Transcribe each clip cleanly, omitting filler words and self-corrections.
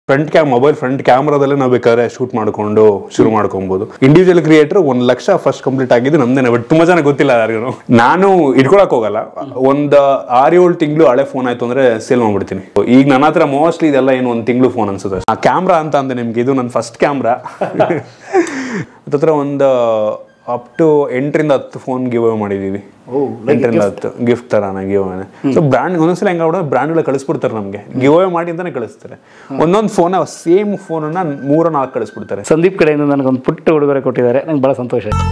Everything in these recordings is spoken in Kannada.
ಮೊಬೈಲ್ ಫ್ರಂಟ್ ಕ್ಯಾಮ್ರಾದಲ್ಲೇ ನಾವು ಬೇಕಾದ್ರೆ ಶೂಟ್ ಮಾಡ್ಕೊಂಡು ಶುರು ಮಾಡ್ಕೊಬಹುದು. Individual creator 1 lakh first complete ಆಗಿದ್ದು ನಮ್ದೇನೆ. ಬಟ್ ತುಂಬಾ ಜನ ಗೊತ್ತಿಲ್ಲ ಯಾರಿಗೂ. ನಾನು ಇಟ್ಕೊಳಕ್ ಹೋಗಲ್ಲ. ಒಂದ್ 6-7 ತಿಂಗಳು ಹಳೆ ಫೋನ್ ಆಯ್ತು ಅಂದ್ರೆ ಸೇಲ್ ಮಾಡ್ಬಿಡ್ತೀನಿ. ಈಗ ನನ್ನ ಹತ್ರ ಮೋಸ್ಟ್ಲಿ ಇದೆಲ್ಲ ಏನು 1 ತಿಂಗಳು ಫೋನ್ ಅನ್ಸುತ್ತೆ. ಆ ಕ್ಯಾಮ್ರಾ ಅಂತ ಅಂದೆ ನಿಮ್ಗೆ, ಇದು ನನ್ನ ಫಸ್ಟ್ ಕ್ಯಾಮ್ರಾ. ಹತ್ರ ಒಂದು ಅಪ್ ಟು 8ರಿಂದ 10 ಫೋನ್ ಗಿವ್ ಅವೇ ಮಾಡಿದೀವಿ. 8ರಿಂದ 10 ಗಿಫ್ಟ್ ತರಾನ ಗಿವ್ ಅವೇ. ಸೊ ಬ್ರ್ಯಾಂಡ್ ಒಂದೊಂದ್ಸಲ ಹೆಂಗ ಬ್ರ್ಯಾಂಡ್ಗಳ ಕಳಿಸ್ಬಿಡ್ತಾರೆ ನಮ್ಗೆ, ಗಿವ್ ಅವೇ ಮಾಡಿ ಅಂತಾನೆ ಕಳಿಸ್ತಾರೆ. ಒಂದೊಂದು ಫೋನ್ ಸೇಮ್ ಫೋನನ್ನ 3-4 ಕಳಿಸ್ಬಿಡ್ತಾರೆ. ಸಂದೀಪ್ ಕಡೆಯಿಂದ ನನಗೊಂದು ಪುಟ್ಟ ಉಡುಗೊರೆ ಕೊಟ್ಟಿದ್ದಾರೆ, ನಂಗೆ ಬಹಳ ಸಂತೋಷ ಆಯ್ತು.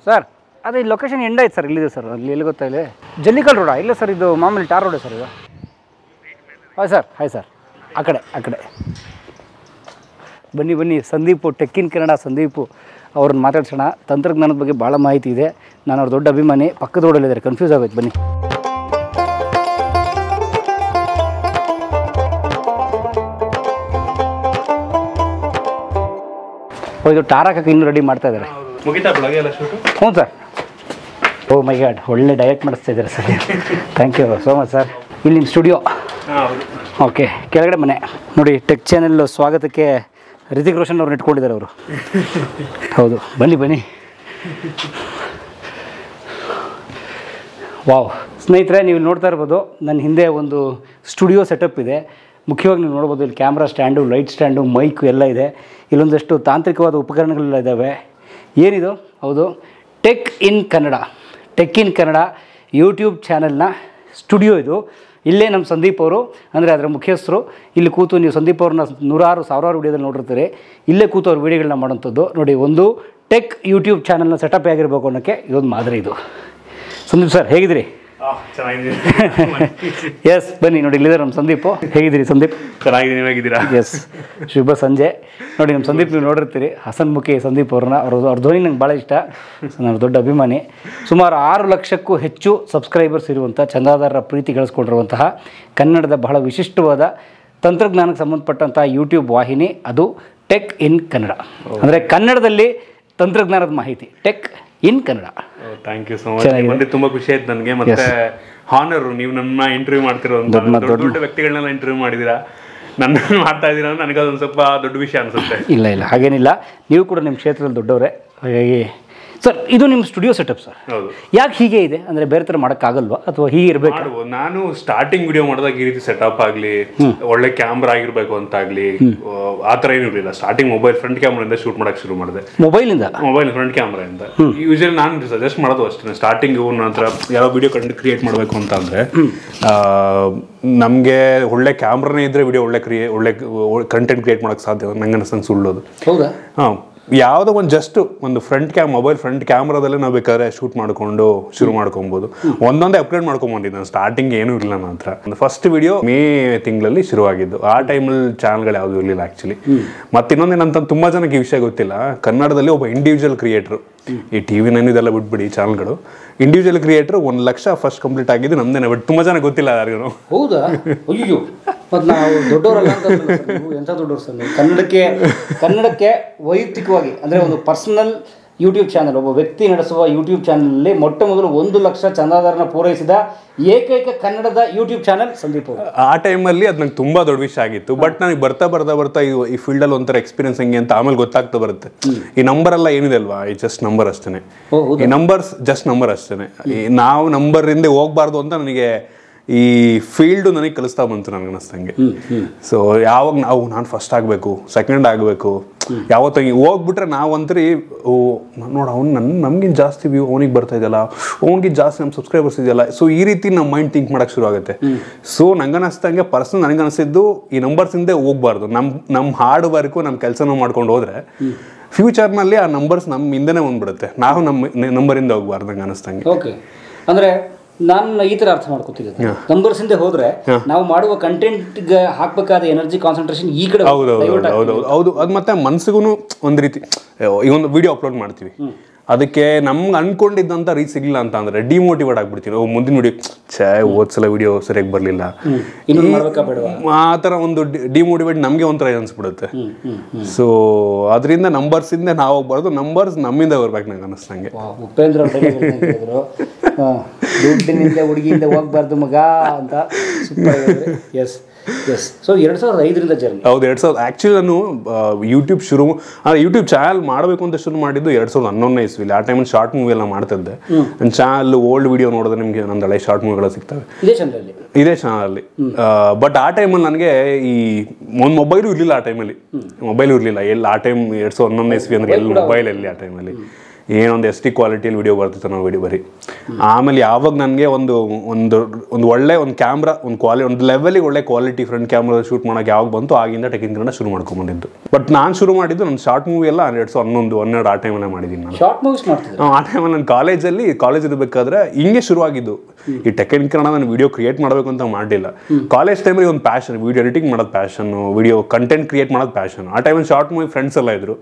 ಸರ್ ಅದೇ ಲೊಕೇಶನ್ ಎಂಡ್ ಆಯ್ತು ಸರ್, ಇಲ್ಲಿದೆ ಸರ್. ಅಲ್ಲಿ ಎಲ್ಲಿ ಗೊತ್ತಾ, ಇಲ್ಲಿ ಜಲ್ಲಿಕಲ್ ರೋಡಾ? ಇಲ್ಲ ಸರ್, ಇದು ಮಾಮೂಲಿ ಟಾರ್ ರೋಡೇ ಸರ್ ಇದು. ಹಾಯ್ ಸರ್, ಆ ಕಡೆ ಬನ್ನಿ. ಸಂದೀಪು, ಟೆಕ್ ಇನ್ ಕನ್ನಡ ಸಂದೀಪು ಅವ್ರನ್ನ ಮಾತಾಡ್ಸೋಣ. ತಂತ್ರಜ್ಞಾನದ ಬಗ್ಗೆ ಭಾಳ ಮಾಹಿತಿ ಇದೆ. ನಾನು ಅವ್ರ ದೊಡ್ಡ ಅಭಿಮಾನಿ. ಪಕ್ಕದ ರೋಡಲ್ಲಿದ್ದಾರೆ, ಕನ್ಫ್ಯೂಸ್ ಆಗೋಯ್ತು. ಬನ್ನಿ. ಇದು ಟಾರ್ ಹಾಕಕ್ಕೆ ಇನ್ನೂ ರೆಡಿ ಮಾಡ್ತಾ ಇದ್ದಾರೆ. ಹ್ಞೂ ಸರ್. ಓ ಮೈ ಗಾಡ್, ಒಳ್ಳೆ ಡೈರೆಕ್ಟ್ ಮಾಡಿಸ್ತಾ ಇದ್ದಾರೆ sir. Thank you so much sir. ಇಲ್ಲಿ ನಿಮ್ಮ ಸ್ಟುಡಿಯೋ. ಓಕೆ, ಕೆಳಗಡೆ ಮನೆ ನೋಡಿ. ಟೆಕ್ ಚಾನೆಲ್ ಸ್ವಾಗತಕ್ಕೆ ರಿತಿಕ್ ರೋಷನ್ ಅವ್ರನ್ನ ಇಟ್ಕೊಂಡಿದ್ದಾರೆ ಅವರು. ಹೌದು, ಬನ್ನಿ. ವಾವ್ ಸ್ನೇಹಿತರೆ, ನೀವು ನೋಡ್ತಾ ಇರ್ಬೋದು ನನ್ನ ಹಿಂದೆ ಒಂದು ಸ್ಟುಡಿಯೋ ಸೆಟಪ್ ಇದೆ. ಮುಖ್ಯವಾಗಿ ನೀವು ನೋಡ್ಬೋದು, ಇಲ್ಲಿ camera stand, light stand, mic ಎಲ್ಲ ಇದೆ. ಇಲ್ಲೊಂದಷ್ಟು ತಾಂತ್ರಿಕವಾದ ಉಪಕರಣಗಳೆಲ್ಲ ಇದ್ದಾವೆ. ಏನಿದು? ಹೌದು, ಟೆಕ್ ಇನ್ ಕನ್ನಡ ಯೂಟ್ಯೂಬ್ ಚಾನೆಲ್ನ ಸ್ಟುಡಿಯೋ ಇದು. ಇಲ್ಲೇ ನಮ್ಮ ಸಂದೀಪ್ ಅವರು ಅಂದರೆ ಅದರ ಮುಖ್ಯಸ್ಥರು. ಇಲ್ಲಿ ಕೂತು ನೀವು ಸಂದೀಪ್ ಅವ್ರನ್ನ 100,000 ವಿಡಿಯೋದಲ್ಲಿ ನೋಡಿರ್ತೀರಿ. ಇಲ್ಲೇ ಕೂತು ಅವ್ರ ವೀಡಿಯೋಗಳನ್ನ ಮಾಡೋಂಥದ್ದು ನೋಡಿ. ಒಂದು ಟೆಕ್ ಯೂಟ್ಯೂಬ್ ಚಾನಲ್ನ ಸೆಟಪ್ ಆಗಿರಬೇಕು ಅನ್ನೋಕ್ಕೆ ಇದೊಂದು ಮಾದರಿ. ಇದು ಸಂದೀಪ್ ಸರ್, ಹೇಗಿದ್ದೀರಿ? ಎಸ್, ಬನ್ನಿ ನೋಡಿ, ಇಲ್ಲಿದೆ ನಮ್ಮ ಸಂದೀಪು. ಹೇಗಿದ್ದೀರಿ ಸಂದೀಪ್? ಚೆನ್ನಾಗಿದ್ದೀರಾ? ಎಸ್, ಶುಭ ಸಂಜೆ. ನೋಡಿ ನಮ್ಮ ಸಂದೀಪ್ ನೀವು ನೋಡಿರ್ತೀರಿ, ಹಸನ್ಮುಖಿ ಸಂದೀಪ್ ಅವ್ರನ್ನ. ಅವ್ರ ಧ್ವನಿ ನಂಗೆ ಭಾಳ ಇಷ್ಟ, ನಾನು ದೊಡ್ಡ ಅಭಿಮಾನಿ. ಸುಮಾರು 6 ಲಕ್ಷಕ್ಕೂ ಹೆಚ್ಚು ಸಬ್ಸ್ಕ್ರೈಬರ್ಸ್ ಇರುವಂಥ, ಚಂದಾದಾರರ ಪ್ರೀತಿ ಗಳಿಸ್ಕೊಂಡಿರುವಂತಹ ಕನ್ನಡದ ಬಹಳ ವಿಶಿಷ್ಟವಾದ ತಂತ್ರಜ್ಞಾನಕ್ಕೆ ಸಂಬಂಧಪಟ್ಟಂಥ ಯೂಟ್ಯೂಬ್ ವಾಹಿನಿ ಅದು ಟೆಕ್ ಇನ್ ಕನ್ನಡ. ಅಂದರೆ ಕನ್ನಡದಲ್ಲಿ ತಂತ್ರಜ್ಞಾನದ ಮಾಹಿತಿ, tech in Kannada. Thank you so much. ತುಂಬಾ ಖುಷಿ ಆಯ್ತು ನನಗೆ. ಮತ್ತೆ ಹಾನರ್, ನೀವು ನನ್ನ ಇಂಟರ್ವ್ಯೂ ಮಾಡ್ತಿರೋ ದೊಡ್ಡ ವ್ಯಕ್ತಿಗಳನ್ನೆಲ್ಲ ಇಂಟರ್ವ್ಯೂ ಮಾಡಿದೀರಾ, ನನ್ನ ಮಾಡ್ತಾ ಇದ್ದೀರಾ, ನನಗೆ ಅದೊಂದು ಸ್ವಲ್ಪ ದೊಡ್ಡ ವಿಷಯ ಅನ್ಸುತ್ತೆ. ಇಲ್ಲ, ಹಾಗೇನಿಲ್ಲ. ನೀವು ಕೂಡ ನಿಮ್ಮ ಕ್ಷೇತ್ರದಲ್ಲಿ ದೊಡ್ಡವರೇ. ಹಾಗಾಗಿ ಸರ್, ಇದು ನಿಮ್ಮ ಸ್ಟುಡಿಯೋ ಸೆಟಪ್ ಸರ್. ಹೌದು. ಯಾಕೆ ಹೀಗೆ ಇದೆ ಅಂದರೆ ಬೇರೆ ಥರ ಮಾಡೋಕ್ಕಾಗಲ್ವಾ ಅಥವಾ ಹೀಗೆ ಇರಬೇಕು? ನಾನು ಸ್ಟಾರ್ಟಿಂಗ್ ವಿಡಿಯೋ ಮಾಡಿದಾಗ ಈ ರೀತಿ ಸೆಟಪ್ ಆಗಲಿ, ಒಳ್ಳೆ ಕ್ಯಾಮ್ರಾ ಆಗಿರ್ಬೇಕು ಅಂತ ಆಗಲಿ ಆ ಥರ ಏನೂ ಇರಲಿಲ್ಲ. ಸ್ಟಾರ್ಟಿಂಗ್ ಮೊಬೈಲ್ ಫ್ರಂಟ್ ಕ್ಯಾಮ್ರಾಯಿಂದ ಶೂಟ್ ಮಾಡೋಕ್ಕೆ ಶುರು ಮಾಡಿದೆ. ಮೊಬೈಲ್ ಫ್ರಂಟ್ ಕ್ಯಾಮ್ರಾಯಿಂದ. ಯೂಶಲಿ ನಾನು ಸಜೆಸ್ಟ್ ಮಾಡೋದು ಅಷ್ಟೇ. ಸ್ಟಾರ್ಟಿಂಗ್ ನಂತರ ಯಾವ ವಿಡಿಯೋ ಕಂಟೆಂಟ್ ಕ್ರಿಯೇಟ್ ಮಾಡಬೇಕು ಅಂತ ಅಂದರೆ ನಮಗೆ ಒಳ್ಳೆ ಕ್ಯಾಮ್ರಾನೇ ಇದ್ದರೆ ವಿಡಿಯೋ ಒಳ್ಳೆ ಕಂಟೆಂಟ್ ಕ್ರಿಯೇಟ್ ಮಾಡೋಕ್ಕೆ ಸಾಧ್ಯ. ನಂಗೆ ಅನ್ಸಂಗೆ ಸುಳ್ಳೋದು. ಹೌದಾ? ಹಾಂ, ಯಾವುದೋ ಒಂದು ಮೊಬೈಲ್ ಫ್ರಂಟ್ ಕ್ಯಾಮ್ರಾದಲ್ಲೇ ನಾವು ಬೇಕಾದ್ರೆ ಶೂಟ್ ಮಾಡ್ಕೊಂಡು ಶುರು ಮಾಡ್ಕೊಬಹುದು. ಒಂದೊಂದೇ ಅಪ್ಗ್ರೇಡ್ ಮಾಡ್ಕೊಂಡ್ಬಂದಿದ್ದು. ನಾನು ಸ್ಟಾರ್ಟಿಂಗ್ ಏನೂ ಇರಲಿಲ್ಲ ನನ್ನ ಹತ್ರ. ಫಸ್ಟ್ ವಿಡಿಯೋ ಮೇ ತಿಂಗಳಲ್ಲಿ ಶುರುವಾಗಿದ್ದು. ಆ ಟೈಮಲ್ಲಿ ಚಾನಲ್ಗಳು ಯಾವುದು ಇರಲಿಲ್ಲ ಆ್ಯಕ್ಚುಲಿ. ಮತ್ತು ಇನ್ನೊಂದೇನಂತ ತುಂಬ ಜನಕ್ಕೆ ಈ ವಿಷಯ ಗೊತ್ತಿಲ್ಲ, ಕನ್ನಡದಲ್ಲಿ ಒಬ್ಬ ಇಂಡಿವಿಜುವಲ್ ಕ್ರಿಯೇಟ್ರು, ಈ TV9 ಇದೆಲ್ಲ ಬಿಟ್ಬಿಡಿ ಚಾನಲ್ಗಳು, individual creator 1 lakh first complete ಆಗಿದ್ದು ನಮ್ದೇನೆ. ಬಟ್ ತುಂಬ ಜನ ಗೊತ್ತಿಲ್ಲ ಯಾರಿಗೂ. ಹೌದಾ? ಅಯ್ಯೋ, ಮತ್ತು ನಾವು ದೊಡ್ಡವರಲ್ಲ ಅಂತ. ಎಂಥ ದೊಡ್ಡವರು ಸರ್. ಕನ್ನಡಕ್ಕೆ ವೈಯಕ್ತಿಕವಾಗಿ ಅಂದರೆ ಒಂದು ಪರ್ಸನಲ್ ಯೂಟ್ಯೂಬ್ ಚಾನಲ್, ಒಬ್ಬ ವ್ಯಕ್ತಿ ನಡೆಸುವ ಯೂಟ್ಯೂಬ್ ಚಾನಲಲ್ಲಿ ಮೊಟ್ಟ ಮೊದಲು 1 ಲಕ್ಷ ಚಂದಾದಾರನ ಪೂರೈಸಿದ ಏಕೈಕ ಕನ್ನಡದ ಯೂಟ್ಯೂಬ್ ಚಾನಲ್ ಸಂದೀಪ್ ಅವರು. ಆ ಟೈಮಲ್ಲಿ ಅದು ನಂಗೆ ತುಂಬ ದೊಡ್ಡ ವಿಷಯ ಆಗಿತ್ತು. ಬಟ್ ನನಗೆ ಬರ್ತಾ ಈ ಫೀಲ್ಡಲ್ಲಿ ಒಂಥರ ಎಕ್ಸ್ಪೀರಿಯನ್ಸ್ ಹೆಂಗೆ ಅಂತ ಆಮೇಲೆ ಗೊತ್ತಾಗ್ತಾ ಬರುತ್ತೆ. ಈ ನಂಬರ್ ಎಲ್ಲ ಏನಿದೆ ಅಲ್ವಾ, ಈ ಜಸ್ಟ್ ನಂಬರ್ ಅಷ್ಟೇ. ಈ ನಂಬರ್ಸ್ ಜಸ್ಟ್ ನಂಬರ್ ಅಷ್ಟೇ. ನಾವು ನಂಬರಿಂದ ಹೋಗ್ಬಾರ್ದು ಅಂತ ನನಗೆ ಈ ಫೀಲ್ಡು ನನಗೆ ಕಲಿಸ್ತಾ ಬಂತು, ನನಗೆ ಅನ್ನಿಸ್ತಂಗೆ. ಸೊ ಯಾವಾಗ ನಾನು ಫಸ್ಟ್ ಆಗಬೇಕು, ಸೆಕೆಂಡ್ ಆಗಬೇಕು, ಯಾವತ್ತ ಹೋಗ್ಬಿಟ್ರೆ ನಾವಂತರಿ ನೋಡ ನಮ್ಗಿಂತ ಜಾಸ್ತಿ ವ್ಯೂ ಅವನಿಗೆ ಬರ್ತಾ ಇದೆಯಲ್ಲ, ಅವನಿಗೆ ಜಾಸ್ತಿ ನಮ್ಮ ಸಬ್ಸ್ಕ್ರೈಬರ್ಸ್ ಇದೆಯಲ್ಲ. ಸೊ ಈ ರೀತಿ ನಮ್ಮ ಮೈಂಡ್ ಥಿಂಕ್ ಮಾಡೋಕ್ಕೆ ಶುರು ಆಗುತ್ತೆ. ಸೊ ನಂಗೆ ಅನ್ನಿಸ್ತಂಗೆ ಪರ್ಸನಲ್ ನನಗೆ ಅನಿಸಿದ್ದು ಈ ನಂಬರ್ಸಿಂದೇ ಹೋಗ್ಬಾರ್ದು. ನಮ್ಮ ಹಾರ್ಡ್ ವರ್ಕು ನಮ್ಮ ಕೆಲಸನೂ ಮಾಡ್ಕೊಂಡು ಹೋದ್ರೆ ಫ್ಯೂಚರ್ನಲ್ಲಿ ಆ ನಂಬರ್ಸ್ ನಮ್ಮ ಹಿಂದೆನೇ ಬಂದ್ಬಿಡುತ್ತೆ. ನಾವು ನಮ್ಮ ನಂಬರಿಂದ ಹೋಗ್ಬಾರ್ದು ನಂಗೆ ಅನ್ನಿಸ್ತಂಗೆ. ಓಕೆ, ಅಂದರೆ ನಾನು ಈ ಥರ ಅರ್ಥ ಮಾಡ್ಕೊತಿದ್ದೆ, ನಂಬರ್ಸ್ ಇಂದ ಹೋದ್ರೆ ನಾವು ಮಾಡುವ ಕಂಟೆಂಟ್ಗೆ ಹಾಕಬೇಕಾದ ಎನರ್ಜಿ ಕಾನ್ಸಂಟ್ರೇಷನ್ ಈ ಕಡೆ. ಹೌದು. ಅದು ಮತ್ತೆ ಮನ್ಸಿಗೂ ಒಂದು ರೀತಿ, ಈಗ ಒಂದು ವಿಡಿಯೋ ಅಪ್ಲೋಡ್ ಮಾಡ್ತೀವಿ, ಅದಕ್ಕೆ ನಮ್ಗೆ ಅನ್ಕೊಂಡಿದ್ದಂಥ ರೀಚ್ ಸಿಗ್ಲಿಲ್ಲ ಅಂತ ಅಂದ್ರೆ ಡಿಮೋಟಿವೇಟ್ ಆಗ್ಬಿಡ್ತೀನಿ. ಮುಂದಿನ ವಿಡಿಯೋ ಓದ್ಸಲ ವಿಡಿಯೋ ಸರಿಯಾಗಿ ಬರಲಿಲ್ಲ, ಆ ಥರ ಒಂದು ಡಿಮೋಟಿವೇಟ್ ನಮಗೆ ಒಂಥರ ಅನ್ಸ್ಬಿಡುತ್ತೆ. ಸೊ ಅದರಿಂದ ನಂಬರ್ಸಿಂದ ನಾವು ಹೋಗ್ಬಾರ್ದು, ನಂಬರ್ಸ್ ನಮ್ಮಿಂದ ಬರ್ಬೇಕು ನಂಗೆ ಅನ್ನಿಸ್ತಂಗೆ. ಉಪೇಂದ್ರ ದುಡ್ಡಿನಿಂದ ಹುಡುಗಿಯಿಂದ ಹೋಗ್ಬಾರ್ದು ಮಗ ಅಂತ. Yes yes. ಸೊ 2005ರಿಂದ ಜರ್ನಿ. ಹೌದು, 2000 ಆ್ಯಕ್ಚುಲಿ ನಾನು ಯೂಟ್ಯೂಬ್ ಯೂಟ್ಯೂಬ್ ಚಾನಲ್ ಮಾಡಬೇಕು ಅಂತ ಶುರು ಮಾಡಿದ್ದು 2011ನೇ ಇಸ್ವಿಲಿ. ಆ ಟೈಮಲ್ಲಿ ಶಾರ್ಟ್ ಮೂವಿ ಎಲ್ಲ ಮಾಡ್ತಿದ್ದೆ. ನನ್ನ ಚಾನಲ್ ಓಲ್ಡ್ ವಿಡಿಯೋ ನೋಡಿದ್ರೆ ನಿಮಗೆ ನಂದು ಹಳೆ ಶಾರ್ಟ್ ಮೂವಿಗಳು ಸಿಗ್ತವೆ ಇದೇ ಚಾನಲಲ್ಲಿ. ಬಟ್ ಆ ಟೈಮಲ್ಲಿ ನನಗೆ ಈ ಒಂದು ಮೊಬೈಲು ಇರಲಿಲ್ಲ. ಆ ಟೈಮಲ್ಲಿ ಮೊಬೈಲು ಇರಲಿಲ್ಲ. ಎಲ್ಲಿ ಆ ಟೈಮ್ 2011ನೇ ಇಸ್ವಿ ಅಂದರೆ ಎಲ್ಲಿ ಮೊಬೈಲ್ ಎಲ್ಲಿ ಆ ಟೈಮಲ್ಲಿ ಏನೊಂದು SD ಕ್ವಾಲಿಟಿಯಲ್ಲಿ ವಿಡಿಯೋ ಬರ್ತಿತ್ತು ನಾವು ವಿಡಿಯೋ ಬರೀ. ಆಮೇಲೆ ಯಾವಾಗ ನನಗೆ ಒಂದು ಒಳ್ಳೆ ಒಂದು ಕ್ಯಾಮ್ರಾ ಒಂದು ಲೆವೆಲಿಗೆ ಒಳ್ಳೆ ಕ್ವಾಲಿಟಿ ಫ್ರಂಟ್ ಕ್ಯಾಮ್ರಾ ಶೂಟ್ ಮಾಡೋಕೆ ಯಾವಾಗ ಬಂತು ಆಗಿಂದ ಟೆಕ್ನಿಕ್ಗಳನ್ನ ಶುರು ಮಾಡ್ಕೊಂಡ್ಬಂದಿದ್ದು. ಬಟ್ ನಾನು ಶುರು ಮಾಡಿದ್ದು ನನ್ನ ಶಾರ್ಟ್ ಮೂವಿ ಎಲ್ಲ 2011-12 ಆ ಟೈಮಲ್ಲೇ ಮಾಡಿದ್ದೀನಿ ನಾನು. ಶಾರ್ಟ್ ಮೂವೀಸ್ ಮಾಡ್ತಿದ್ದೆ ಆ ಟೈಮಲ್ಲಿ ನಾನು ಕಾಲೇಜ್ ಇರಬೇಕಾದ್ರೆ ಹಿಂಗೆ ಶುರುವಾಗಿದ್ದು. ಈ ಟೆಕ್ನಿಕ್ಗಳನ್ನ ನಾನು ವಿಡಿಯೋ ಕ್ರಿಯೇಟ್ ಮಾಡಬೇಕು ಅಂತ ಮಾಡಲಿಲ್ಲ. ಕಾಲೇಜ್ ಟೈಮಲ್ಲಿ ಒಂದು ಪ್ಯಾಷನ್, ವಿಡಿಯೋ ಎಡಿಟಿಂಗ್ ಮಾಡೋದು ಪ್ಯಾಷನ್ನು, ವಿಡಿಯೋ ಕಂಟೆಂಟ್ ಕ್ರಿಯೇಟ್ ಮಾಡೋದು ಪ್ಯಾಷನ್. ಆ ಟೈಮಲ್ಲಿ ಶಾರ್ಟ್ ಮೂವಿ ಫ್ರೆಂಡ್ಸ್ ಎಲ್ಲ ಇದ್ರು,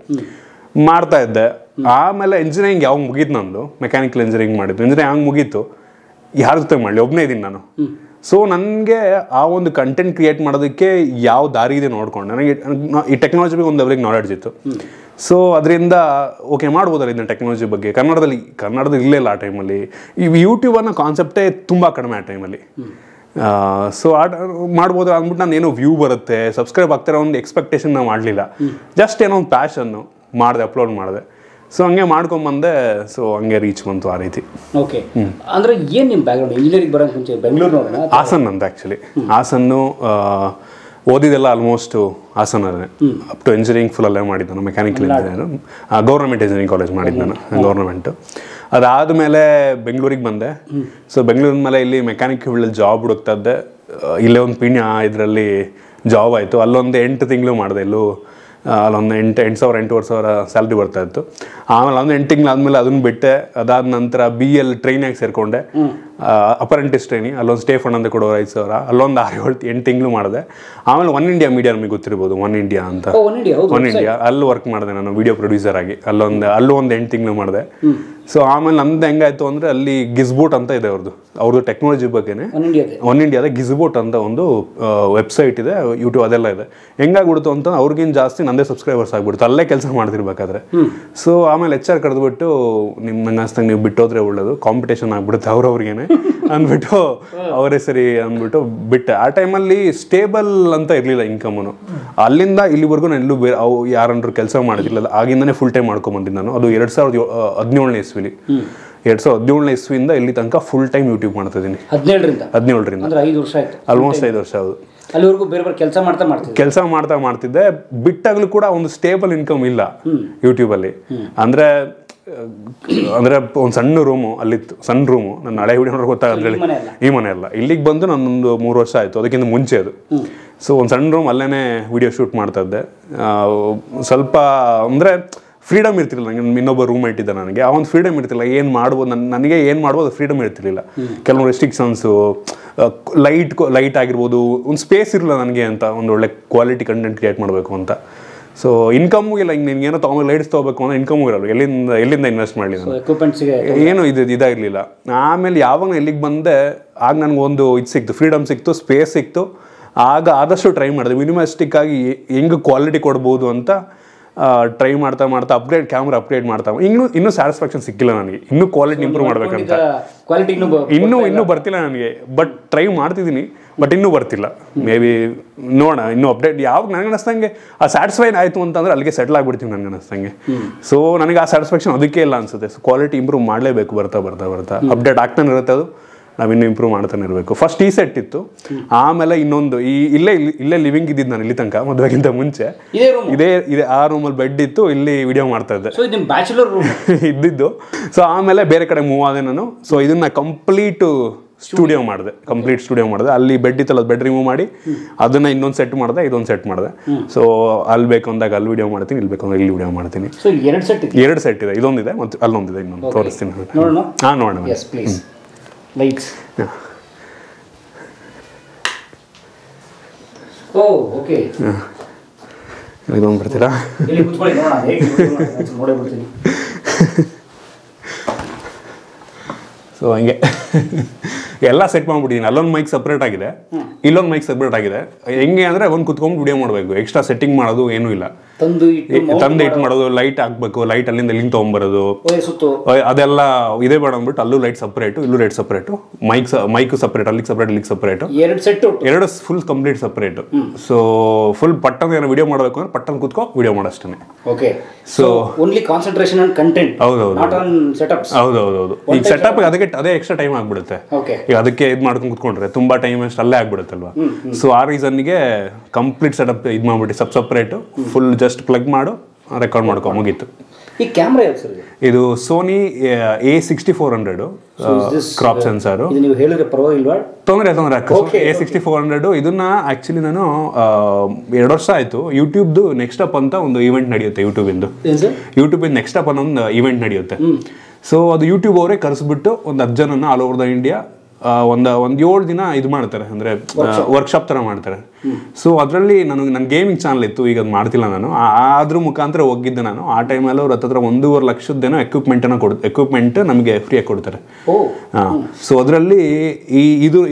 ಮಾಡ್ತಾ ಇದ್ದೆ. ಆಮೇಲೆ ಇಂಜಿನಿಯರಿಂಗ್ ಯಾವಾಗ ಮುಗೀತು ನಂದು, ಮೆಕ್ಯಾನಿಕಲ್ ಇಂಜಿನಿಯರಿಂಗ್ ಮಾಡಿದ್ದು. ಇಂಜಿನಿಯರಿಂಗ್ ಹಂಗೆ ಮುಗೀತು, ಯಾರ ಜೊತೆ ಮಾಡಲಿ, ಒಬ್ಬನೇ ಇದ್ದೀನಿ ನಾನು. ಸೊ ನನಗೆ ಆ ಒಂದು ಕಂಟೆಂಟ್ ಕ್ರಿಯೇಟ್ ಮಾಡೋದಕ್ಕೆ ಯಾವ ದಾರಿ ಇದೆ ನೋಡ್ಕೊಂಡು ನನಗೆ ಈ ಟೆಕ್ನಾಲಜಿ ಬಗ್ಗೆ ಒಂದು ಲೆವೆಲಿಗೆ ನಾಲೆಡ್ಜ್ ಇತ್ತು. ಸೊ ಅದರಿಂದ ಓಕೆ ಮಾಡ್ಬೋದಲ್ಲ ಇದನ್ನ ಟೆಕ್ನಾಲಜಿ ಬಗ್ಗೆ. ಕನ್ನಡದಲ್ಲಿ ಇರಲಿಲ್ಲ ಆ ಟೈಮಲ್ಲಿ. ಈ ಯೂಟ್ಯೂಬ್ ಅನ್ನೋ ಕಾನ್ಸೆಪ್ಟೇ ತುಂಬ ಕಡಿಮೆ ಆ ಟೈಮಲ್ಲಿ. ಸೊ ಮಾಡ್ಬೋದು ಅಂದ್ಬಿಟ್ಟು ನಾನು ಏನೋ ವ್ಯೂ ಬರುತ್ತೆ, ಸಬ್ಸ್ಕ್ರೈಬ್ ಆಗ್ತಾರೆ ಒಂದು ಎಕ್ಸ್ಪೆಕ್ಟೇಷನ್ ನಾವು ಮಾಡಲಿಲ್ಲ. ಜಸ್ಟ್ ಏನೋ ಒಂದು ಪ್ಯಾಷನ್ನು ಮಾಡಿದೆ, ಅಪ್ಲೋಡ್ ಮಾಡಿದೆ. ಸೊ ಹಂಗೆ ಮಾಡ್ಕೊಂಬಂದೆ. ಸೊ ಹಂಗೆ ರೀಚ್ ಬಂತು ಆ ರೀತಿ. ಓಕೆ. ಅಂದರೆ ಏನು ನಿಮ್ಮ ಬ್ಯಾಕ್ಗ್ರೌಂಡ್? ಇಂಜಿನಿಯರಿಂಗ್ ಬರೋಕ್ಕೆ ಮುಂಚೆ ಬೆಂಗಳೂರು ಹಾಸನ್ ಅಂತ. ಆ್ಯಕ್ಚುಲಿ ಹಾಸನ್ನು ಓದಿದೆಲ್ಲ ಆಲ್ಮೋಸ್ಟ್ ಹಾಸನಲ್ಲೇ. ಅಪ್ ಟು ಇಂಜಿನಿಯರಿಂಗ್ ಫುಲ್ ಅಲ್ಲೇ ಮಾಡಿದ್ದು ನಾನು. Mechanical engineer government engineering college ಮಾಡಿದ್ದು ನಾನು, ಗೌರ್ಮೆಂಟು. ಅದಾದಮೇಲೆ ಬೆಂಗಳೂರಿಗೆ ಬಂದೆ. ಸೊ ಬೆಂಗಳೂರಿನ ಮೇಲೆ ಇಲ್ಲಿ ಮೆಕ್ಯಾನಿಕ್ ಫೀಲ್ಡಲ್ಲಿ ಜಾಬ್ ಹುಡುಕ್ತಾ ಇದ್ದೆ. ಇಲ್ಲೇ ಒಂದು ಪಿಣ್ಯ ಇದರಲ್ಲಿ ಜಾಬ್ ಆಯಿತು. ಅಲ್ಲೊಂದು 8 ತಿಂಗಳು ಮಾಡಿದೆ. ಅಲ್ಲೊಂದು 8,000-8,500 ಸ್ಯಾಲ್ರಿ ಬರ್ತಾಯಿತ್ತು. ಆಮೇಲೆ ಒಂದು 8 ತಿಂಗಳು ಆದಮೇಲೆ ಅದನ್ನು ಬಿಟ್ಟೆ. ಅದಾದ ನಂತರ BL ಟ್ರೈನಾಗಿ ಸೇರಿಕೊಂಡೆ, ಅಪರೆಂಟಿಸ್ ಟ್ರೈನಿಂಗ್. ಅಲ್ಲೊಂದು ಸ್ಟೇ ಫಂಡ್ ಅಂತ ಕೊಡೋರು 5,000. ಅಲ್ಲೊಂದು 6-8 ತಿಂಗಳು ಮಾಡಿದೆ. ಆಮೇಲೆ ಒನ್ ಇಂಡಿಯಾ ಮೀಡಿಯಾ ನಿಮಗೆ ಗೊತ್ತಿರ್ಬೋದು, ಒನ್ ಇಂಡಿಯಾ ಅಂತ. ಒನ್ ಇಂಡಿಯಾ ಅಲ್ಲಿ ವರ್ಕ್ ಮಾಡಿದೆ ನಾನು ವಿಡಿಯೋ ಪ್ರೊಡ್ಯೂಸರ್ ಆಗಿ. ಅಲ್ಲೂ ಒಂದು 8 ತಿಂಗಳು ಮಾಡಿದೆ. ಸೊ ಆಮೇಲೆ ನಂದು ಹೆಂಗಾಯ್ತು ಅಂದರೆ ಅಲ್ಲಿ ಗಿಸ್ಬೋಟ್ ಅಂತ ಇದೆ ಅವ್ರದ್ದು ಟೆಕ್ನಾಲಜಿ ಬಗ್ಗೆನೇ. ಒನ್ ಇಂಡಿಯಾದ ಗಿಸ್ಬೋಟ್ ಅಂತ ಒಂದು ವೆಬ್ಸೈಟ್ ಇದೆ, ಯೂಟ್ಯೂಬ್ ಅದೆಲ್ಲ ಇದೆ. ಹೆಂಗಾಗ್ಬಿಡ್ತು ಅಂತ ಅವ್ರಿಗಿಂತ ಜಾಸ್ತಿ ನಂದೇ ಸಬ್ಸ್ಕ್ರೈಬರ್ಸ್ ಆಗ್ಬಿಡ್ತು ಅಲ್ಲೇ ಕೆಲಸ ಮಾಡ್ತಿರ್ಬೇಕಾದ್ರೆ. ಸೊ ಆಮೇಲೆ HR ಕರೆದ್ಬಿಟ್ಟು ನಂಗೆ ಅನ್ಸ್ತಂಗೆ ನೀವು ಬಿಟ್ಟೋದ್ರೆ ಒಳ್ಳೇದು, ಕಾಂಪಿಟೇಷನ್ ಆಗ್ಬಿಡುತ್ತೆ ಅವ್ರವ್ರಿಗೇನೆ ಅಂದ್ಬಿಟ್ಟು ಅವರೇ ಸರಿ ಅಂದ್ಬಿಟ್ಟು ಬಿಟ್ಟೆ. ಆ ಟೈಮಲ್ಲಿ ಸ್ಟೇಬಲ್ ಅಂತ ಇರಲಿಲ್ಲ ಇನ್ಕಮನು. ಅಲ್ಲಿಂದ ಇಲ್ಲಿವರೆಗೂ ನಾನು ಎಲ್ಲೂ ಯಾರಂದ್ರೂ ಕೆಲಸ ಮಾಡಿದಿಲ್ಲ. ಆಗಿಂದನೇ ಫುಲ್ ಟೈಮ್ ಮಾಡ್ಕೊಂಬಂದಿದ್ದು ನಾನು. ಅದು 2017ನೇ ಇಸ್ವಿಲಿ. 2017ನೇ ಇಸ್ವಿಯಿಂದ ಇಲ್ಲಿ ತನಕ ಫುಲ್ ಟೈಮ್ ಯೂಟ್ಯೂಬ್ ಮಾಡ್ತಾ ಇದ್ದೀನಿ. 17ರಿಂದ ಆಲ್ಮೋಸ್ಟ್ 5 ವರ್ಷ. ಹೌದು. ಅಲ್ಲಿವರೆಗೂ ಬೇರೆ ಬೇರೆ ಕೆಲಸ ಮಾಡ್ತಿದ್ದೆ. ಬಿಟ್ಟಾಗಲೂ ಕೂಡ ಒಂದು ಸ್ಟೇಬಲ್ ಇನ್ಕಮ್ ಇಲ್ಲ ಯೂಟ್ಯೂಬಲ್ಲಿ. ಅಂದರೆ ಒಂದು ಸಣ್ಣ ರೂಮು ಅಲ್ಲಿತ್ತು, ಸಣ್ಣ ರೂಮು. ನನ್ನ ಹಳೆ ವಿಡಿಯೋ ನೋಡೋಕೆ ಗೊತ್ತಾಗಲ್ಲ, ಈ ಮನೆ ಅಲ್ಲ. ಇಲ್ಲಿಗೆ ಬಂದು ನಾನೊಂದು 3 ವರ್ಷ ಆಯಿತು, ಅದಕ್ಕಿಂತ ಮುಂಚೆ ಅದು. ಸೊ ಒಂದು ಸಣ್ಣ ರೂಮ್ ಅಲ್ಲೇ ವಿಡಿಯೋ ಶೂಟ್ ಮಾಡ್ತಾ ಇದ್ದೆ. ಸ್ವಲ್ಪ ಅಂದರೆ ಫ್ರೀಡಮ್ ಇರ್ತಿರಲಿಲ್ಲ ನನಗೆ. ಇನ್ನೊಬ್ಬ ರೂಮ್ಮೇಟ್ ಇದ್ದ ನನಗೆ, ಆ ಒಂದು ಫ್ರೀಡಮ್ ಇರ್ತಿಲ್ಲ. ಏನು ಮಾಡ್ಬೋದು ನನಗೆ ಏನು ಮಾಡ್ಬೋದು ಫ್ರೀಡಮ್ ಇರ್ತಿರ್ಲಿಲ್ಲ. ಕೆಲವು ರೆಸ್ಟ್ರಿಕ್ಷನ್ಸು, ಲೈಟ್ ಆಗಿರ್ಬೋದು, ಒಂದು ಸ್ಪೇಸ್ ಇರಲಿಲ್ಲ ನನಗೆ ಅಂತ ಒಂದು ಒಳ್ಳೆ ಕ್ವಾಲಿಟಿ ಕಂಟೆಂಟ್ ಕ್ರಿಯೇಟ್ ಮಾಡಬೇಕು ಅಂತ. ಸೊ ಇನ್ಕಮು ಇಲ್ಲ. ಹಿಂಗೆ ನಿನ್ಗೇನೋ ತೊಗೊಂಡು ಲೈಟ್ಸ್ ತೊಗೋಬೇಕು ಅಂದರೆ ಇನ್ಕಮು ಇರಲ್ಲ. ಎಲ್ಲಿಂದ ಇನ್ವೆಸ್ಟ್ ಮಾಡಲಿ ನಾನು, ಏನು ಇದಾಗಿರಲಿಲ್ಲ. ಆಮೇಲೆ ಯಾವಾಗ ಇಲ್ಲಿಗೆ ಬಂದೆ ಆಗ ನನಗೊಂದು ಸಿಕ್ತು, ಫ್ರೀಡಮ್ ಸಿಕ್ತು, ಸ್ಪೇಸ್ ಸಿಕ್ತು. ಆಗ ಆದಷ್ಟು ಟ್ರೈ ಮಾಡಿದೆ ಮಿನಿಮಲಿಸ್ಟಿಕ್ ಆಗಿ ಹೆಂಗೆ ಕ್ವಾಲಿಟಿ ಕೊಡ್ಬೋದು ಅಂತ ಟ್ರೈ ಮಾಡ್ತಾ ಕ್ಯಾಮ್ರಾ ಅಪ್ಗ್ರೇಡ್ ಮಾಡ್ತಾ ಇನ್ನೂ ಸ್ಯಾಟಿಸ್ಫ್ಯಾಕ್ಷನ್ ಸಿಕ್ಕಿಲ್ಲ ನನಗೆ. ಇನ್ನೂ ಕ್ವಾಲಿಟಿ ಇಂಪ್ರೂವ್ ಮಾಡ್ಬೇಕಂತ ಇನ್ನೂ ಬರ್ತಿಲ್ಲ ನನಗೆ. ಬಟ್ ಟ್ರೈ ಮಾಡ್ತಿದ್ದೀನಿ, ಬಟ್ ಇನ್ನೂ ಬರ್ತಿಲ್ಲ. ಮೇ ಬಿ ನೋಡೋಣ, ಇನ್ನೂ ಅಪ್ಡೇಟ್. ಯಾವಾಗ ನನಗೆ ಅನಿಸ್ತಂಗೆ ಆ ಸ್ಯಾಟಿಸ್ಫೈನ್ ಆಯಿತು ಅಂತಂದರೆ ಅಲ್ಲಿಗೆ ಸೆಟ್ಲ್ ಆಗಿಬಿಡ್ತೀವಿ ನನಗೆ ಅನಿಸ್ತಂಗೆ. ಸೊ ನನಗೆ ಆ ಸ್ಯಾಟಿಸ್ಫ್ಯಾಕ್ಷನ್ ಅದಕ್ಕೆ ಇಲ್ಲ ಅನಿಸುತ್ತೆ. ಸೊ ಕ್ವಾಲಿಟಿ ಇಂಪ್ರೂವ್ ಮಾಡಲೇಬೇಕು. ಬರ್ತಾ ಅಪ್ಡೇಟ್ ಆಗ್ತಾನೆ ಇರುತ್ತೆ. ಅದು ನಾವಿನ್ನೂ ಇಂಪ್ರೂವ್ ಮಾಡ್ತಾನೆ ಇರಬೇಕು. ಫಸ್ಟ್ ಈ ಸೆಟ್ ಇತ್ತು, ಆಮೇಲೆ ಇನ್ನೊಂದು ಇಲ್ಲೇ ಲಿವಿಂಗ್ ಇದ್ದಿದ್ದು ನಾನು ಇಲ್ಲಿ ತನಕ ಮದುವೆಗಿಂತ ಮುಂಚೆ. ಇದೇ ಆ ರೂಮಲ್ಲಿ ಬೆಡ್ ಇತ್ತು, ಇಲ್ಲಿ ವಿಡಿಯೋ ಮಾಡ್ತಾ ಇದ್ದೆ ಇದ್ದಿದ್ದು. ಸೊ ಆಮೇಲೆ ಬೇರೆ ಕಡೆ ಮೂವ್ ಆದೆ ನಾನು. ಸೊ ಇದನ್ನ ಕಂಪ್ಲೀಟ್ ಸ್ಟುಡಿಯೋ ಮಾಡಿದೆ. ಅಲ್ಲಿ ಬೆಡ್ ಇತ್ತಲ್ಲ, ಬೆಡ್ ರಿಮೂವ್ ಮಾಡಿ ಅದನ್ನ ಇನ್ನೊಂದು ಸೆಟ್ ಮಾಡಿದೆ, ಇದೊಂದು ಸೆಟ್ ಮಾಡಿದೆ. ಸೊ ಅಲ್ಲಿ ಬೇಕು ಅಂದಾಗ ಅಲ್ಲಿ ವಿಡಿಯೋ ಮಾಡ್ತೀನಿ, ಇಲ್ಲಿ ಬೇಕು ಅಂದಾಗ ಇಲ್ಲಿ ವಿಡಿಯೋ ಮಾಡ್ತೀನಿ. 2 ಸೆಟ್ ಇದೆ, ಇದೊಂದಿದೆ ಮತ್ತು ಅಲ್ಲೊಂದಿದೆ. ಇನ್ನೊಂದು ತೋರಿಸ್ತೀನಿ. ನೋಡೋಣ. ಲೈಟ್ಸ್. ಓಕೆ, ಇದೊಂದು ಬರ್ತೀರಾ? ಸೊ ಹಂಗೆ ಎಲ್ಲ ಸೆಟ್ ಮಾಡ್ಬಿಟ್ಟಿದ್ದೀನಿ. ಅಲ್ಲೊಂದು ಮೈಕ್ ಸಪ್ರೇಟ್ ಆಗಿದೆ, ಇಲ್ಲೊಂದು ಮೈಕ್ ಸಪ್ರೇಟ್ ಆಗಿದೆ. ಹೆಂಗೆ ಅಂದರೆ ಒಂದು ಕುತ್ಕೊಂಡು ವಿಡಿಯೋ ಮಾಡಬೇಕು, ಎಕ್ಸ್ಟ್ರಾ ಸೆಟ್ಟಿಂಗ್ ಮಾಡೋದು ಏನೂ ಇಲ್ಲ. ತಂದು ಇಟ್ಟು ಮಾಡೋದು, ಲೈಟ್ ಹಾಕ್ಬೇಕು, ಲೈಟ್ ಅಲ್ಲಿಂದ ಲಿಂಕ್ ತೊಗೊಂಬರೋದು ಅದೆಲ್ಲ ಇದೇ ಬೇಡ ಅಂದ್ಬಿಟ್ಟು ಅಲ್ಲೂ ಲೈಟ್ ಸಪ್ರೇಟು, ಇಲ್ಲೂ ಲೈಟ್ ಸಪ್ರೇಟು, ಮೈಕ್ ಸಪ್ರೇಟ್, ಅಲ್ಲಿಗೆ ಸಪ್ರೇಟ್, ಇಲ್ಲಿಗೆ ಸಪ್ರೇಟು, ಎರಡು full complete separate. So full ಪಟ್ಟನ್ ಏನೋ ವಿಡಿಯೋ ಮಾಡಬೇಕು ಅಂದ್ರೆ ಪಟ್ಟನ್ ಕೂತ್ಕೋ ವಿಡಿಯೋ ಮಾಡೋಷ್ಟೇ. So only concentration on content. ಹೌದೌದು. ಈಗ ಸೆಟಪ್ ಅದಕ್ಕೆ ಅದೇ ಎಕ್ಸ್ಟ್ರಾ ಟೈಮ್ ಆಗ್ಬಿಡುತ್ತೆ. ಈಗ ಅದಕ್ಕೆ ಇದು ಮಾಡ್ಕೊಂಡು ಕೂತ್ಕೊಂಡ್ರೆ ತುಂಬಾ ಟೈಮ್ ಅಷ್ಟು ಅಲ್ಲೇ ಆಗ್ಬಿಡುತ್ತಲ್ವಾ. ಸೊ ಆ ರೀಸನ್ಗೆ ಕಂಪ್ಲೀಟ್ ಸೆಟಪ್ ಇದು ಮಾಡ್ಬಿಟ್ಟು ಸಪ್ರೇಟು ಫುಲ್ ಜಸ್ಟ್ ಪ್ಲಗ್ ಮಾಡು, ರೆಕಾರ್ಡ್ ಮಾಡ್ಕೊ, ಮುಗೀತು. ಈ ಕ್ಯಾಮ್ರಾ ಇದು ಸೋನಿ A6400 ಕ್ರಾಪ್ ಸೆನ್ಸಾರು. ನೀವು ಹೇಳಿದ್ರೆ ಪರವಾಗಿಲ್ವಾ? ತೊಂದರೆ A6400. ಇದನ್ನ ಆಕ್ಚುಲಿ ನಾನು 2 ವರ್ಷ ಆಯ್ತು. ಯೂಟ್ಯೂಬ್ದು ನೆಕ್ಸ್ಟ್ ಅಪ್ ಅಂತ ಒಂದು ಇವೆಂಟ್ ನಡೆಯುತ್ತೆ, ಯೂಟ್ಯೂಬ್ ನೆಕ್ಸ್ಟ್ ಅಪ್ ಅನ್ನೋ ಒಂದು ಇವೆಂಟ್ ನಡೆಯುತ್ತೆ. ಸೊ ಅದು ಯೂಟ್ಯೂಬ್ ಅವರೇ ಕರೆಸ್ಬಿಟ್ಟು ಒಂದು 10 ಜನನ ಆಲ್ ಓವರ್ ದ ಇಂಡಿಯಾ ಒಂದು 7 ದಿನ ಇದು ಮಾಡ್ತಾರೆ, ಅಂದರೆ ವರ್ಕ್ಶಾಪ್ ಥರ ಮಾಡ್ತಾರೆ. ಸೊ ಅದರಲ್ಲಿ ನನ್ನ ಗೇಮಿಂಗ್ ಚಾನಲ್ ಇತ್ತು, ಈಗ ಅದು ಮಾಡ್ತಿಲ್ಲ ನಾನು. ಅದ್ರ ಮುಖಾಂತರ ಹೋಗಿದ್ದೆ ನಾನು. ಆ ಟೈಮಲ್ಲಿ ಅವ್ರ ಹತ್ರ 1.5 ಲಕ್ಷದ್ದೇನೋ ಎಕ್ವಿಪ್ಮೆಂಟ್ ನಮಗೆ ಫ್ರೀಯಾಗಿ ಕೊಡ್ತಾರೆ. ಸೊ ಅದರಲ್ಲಿ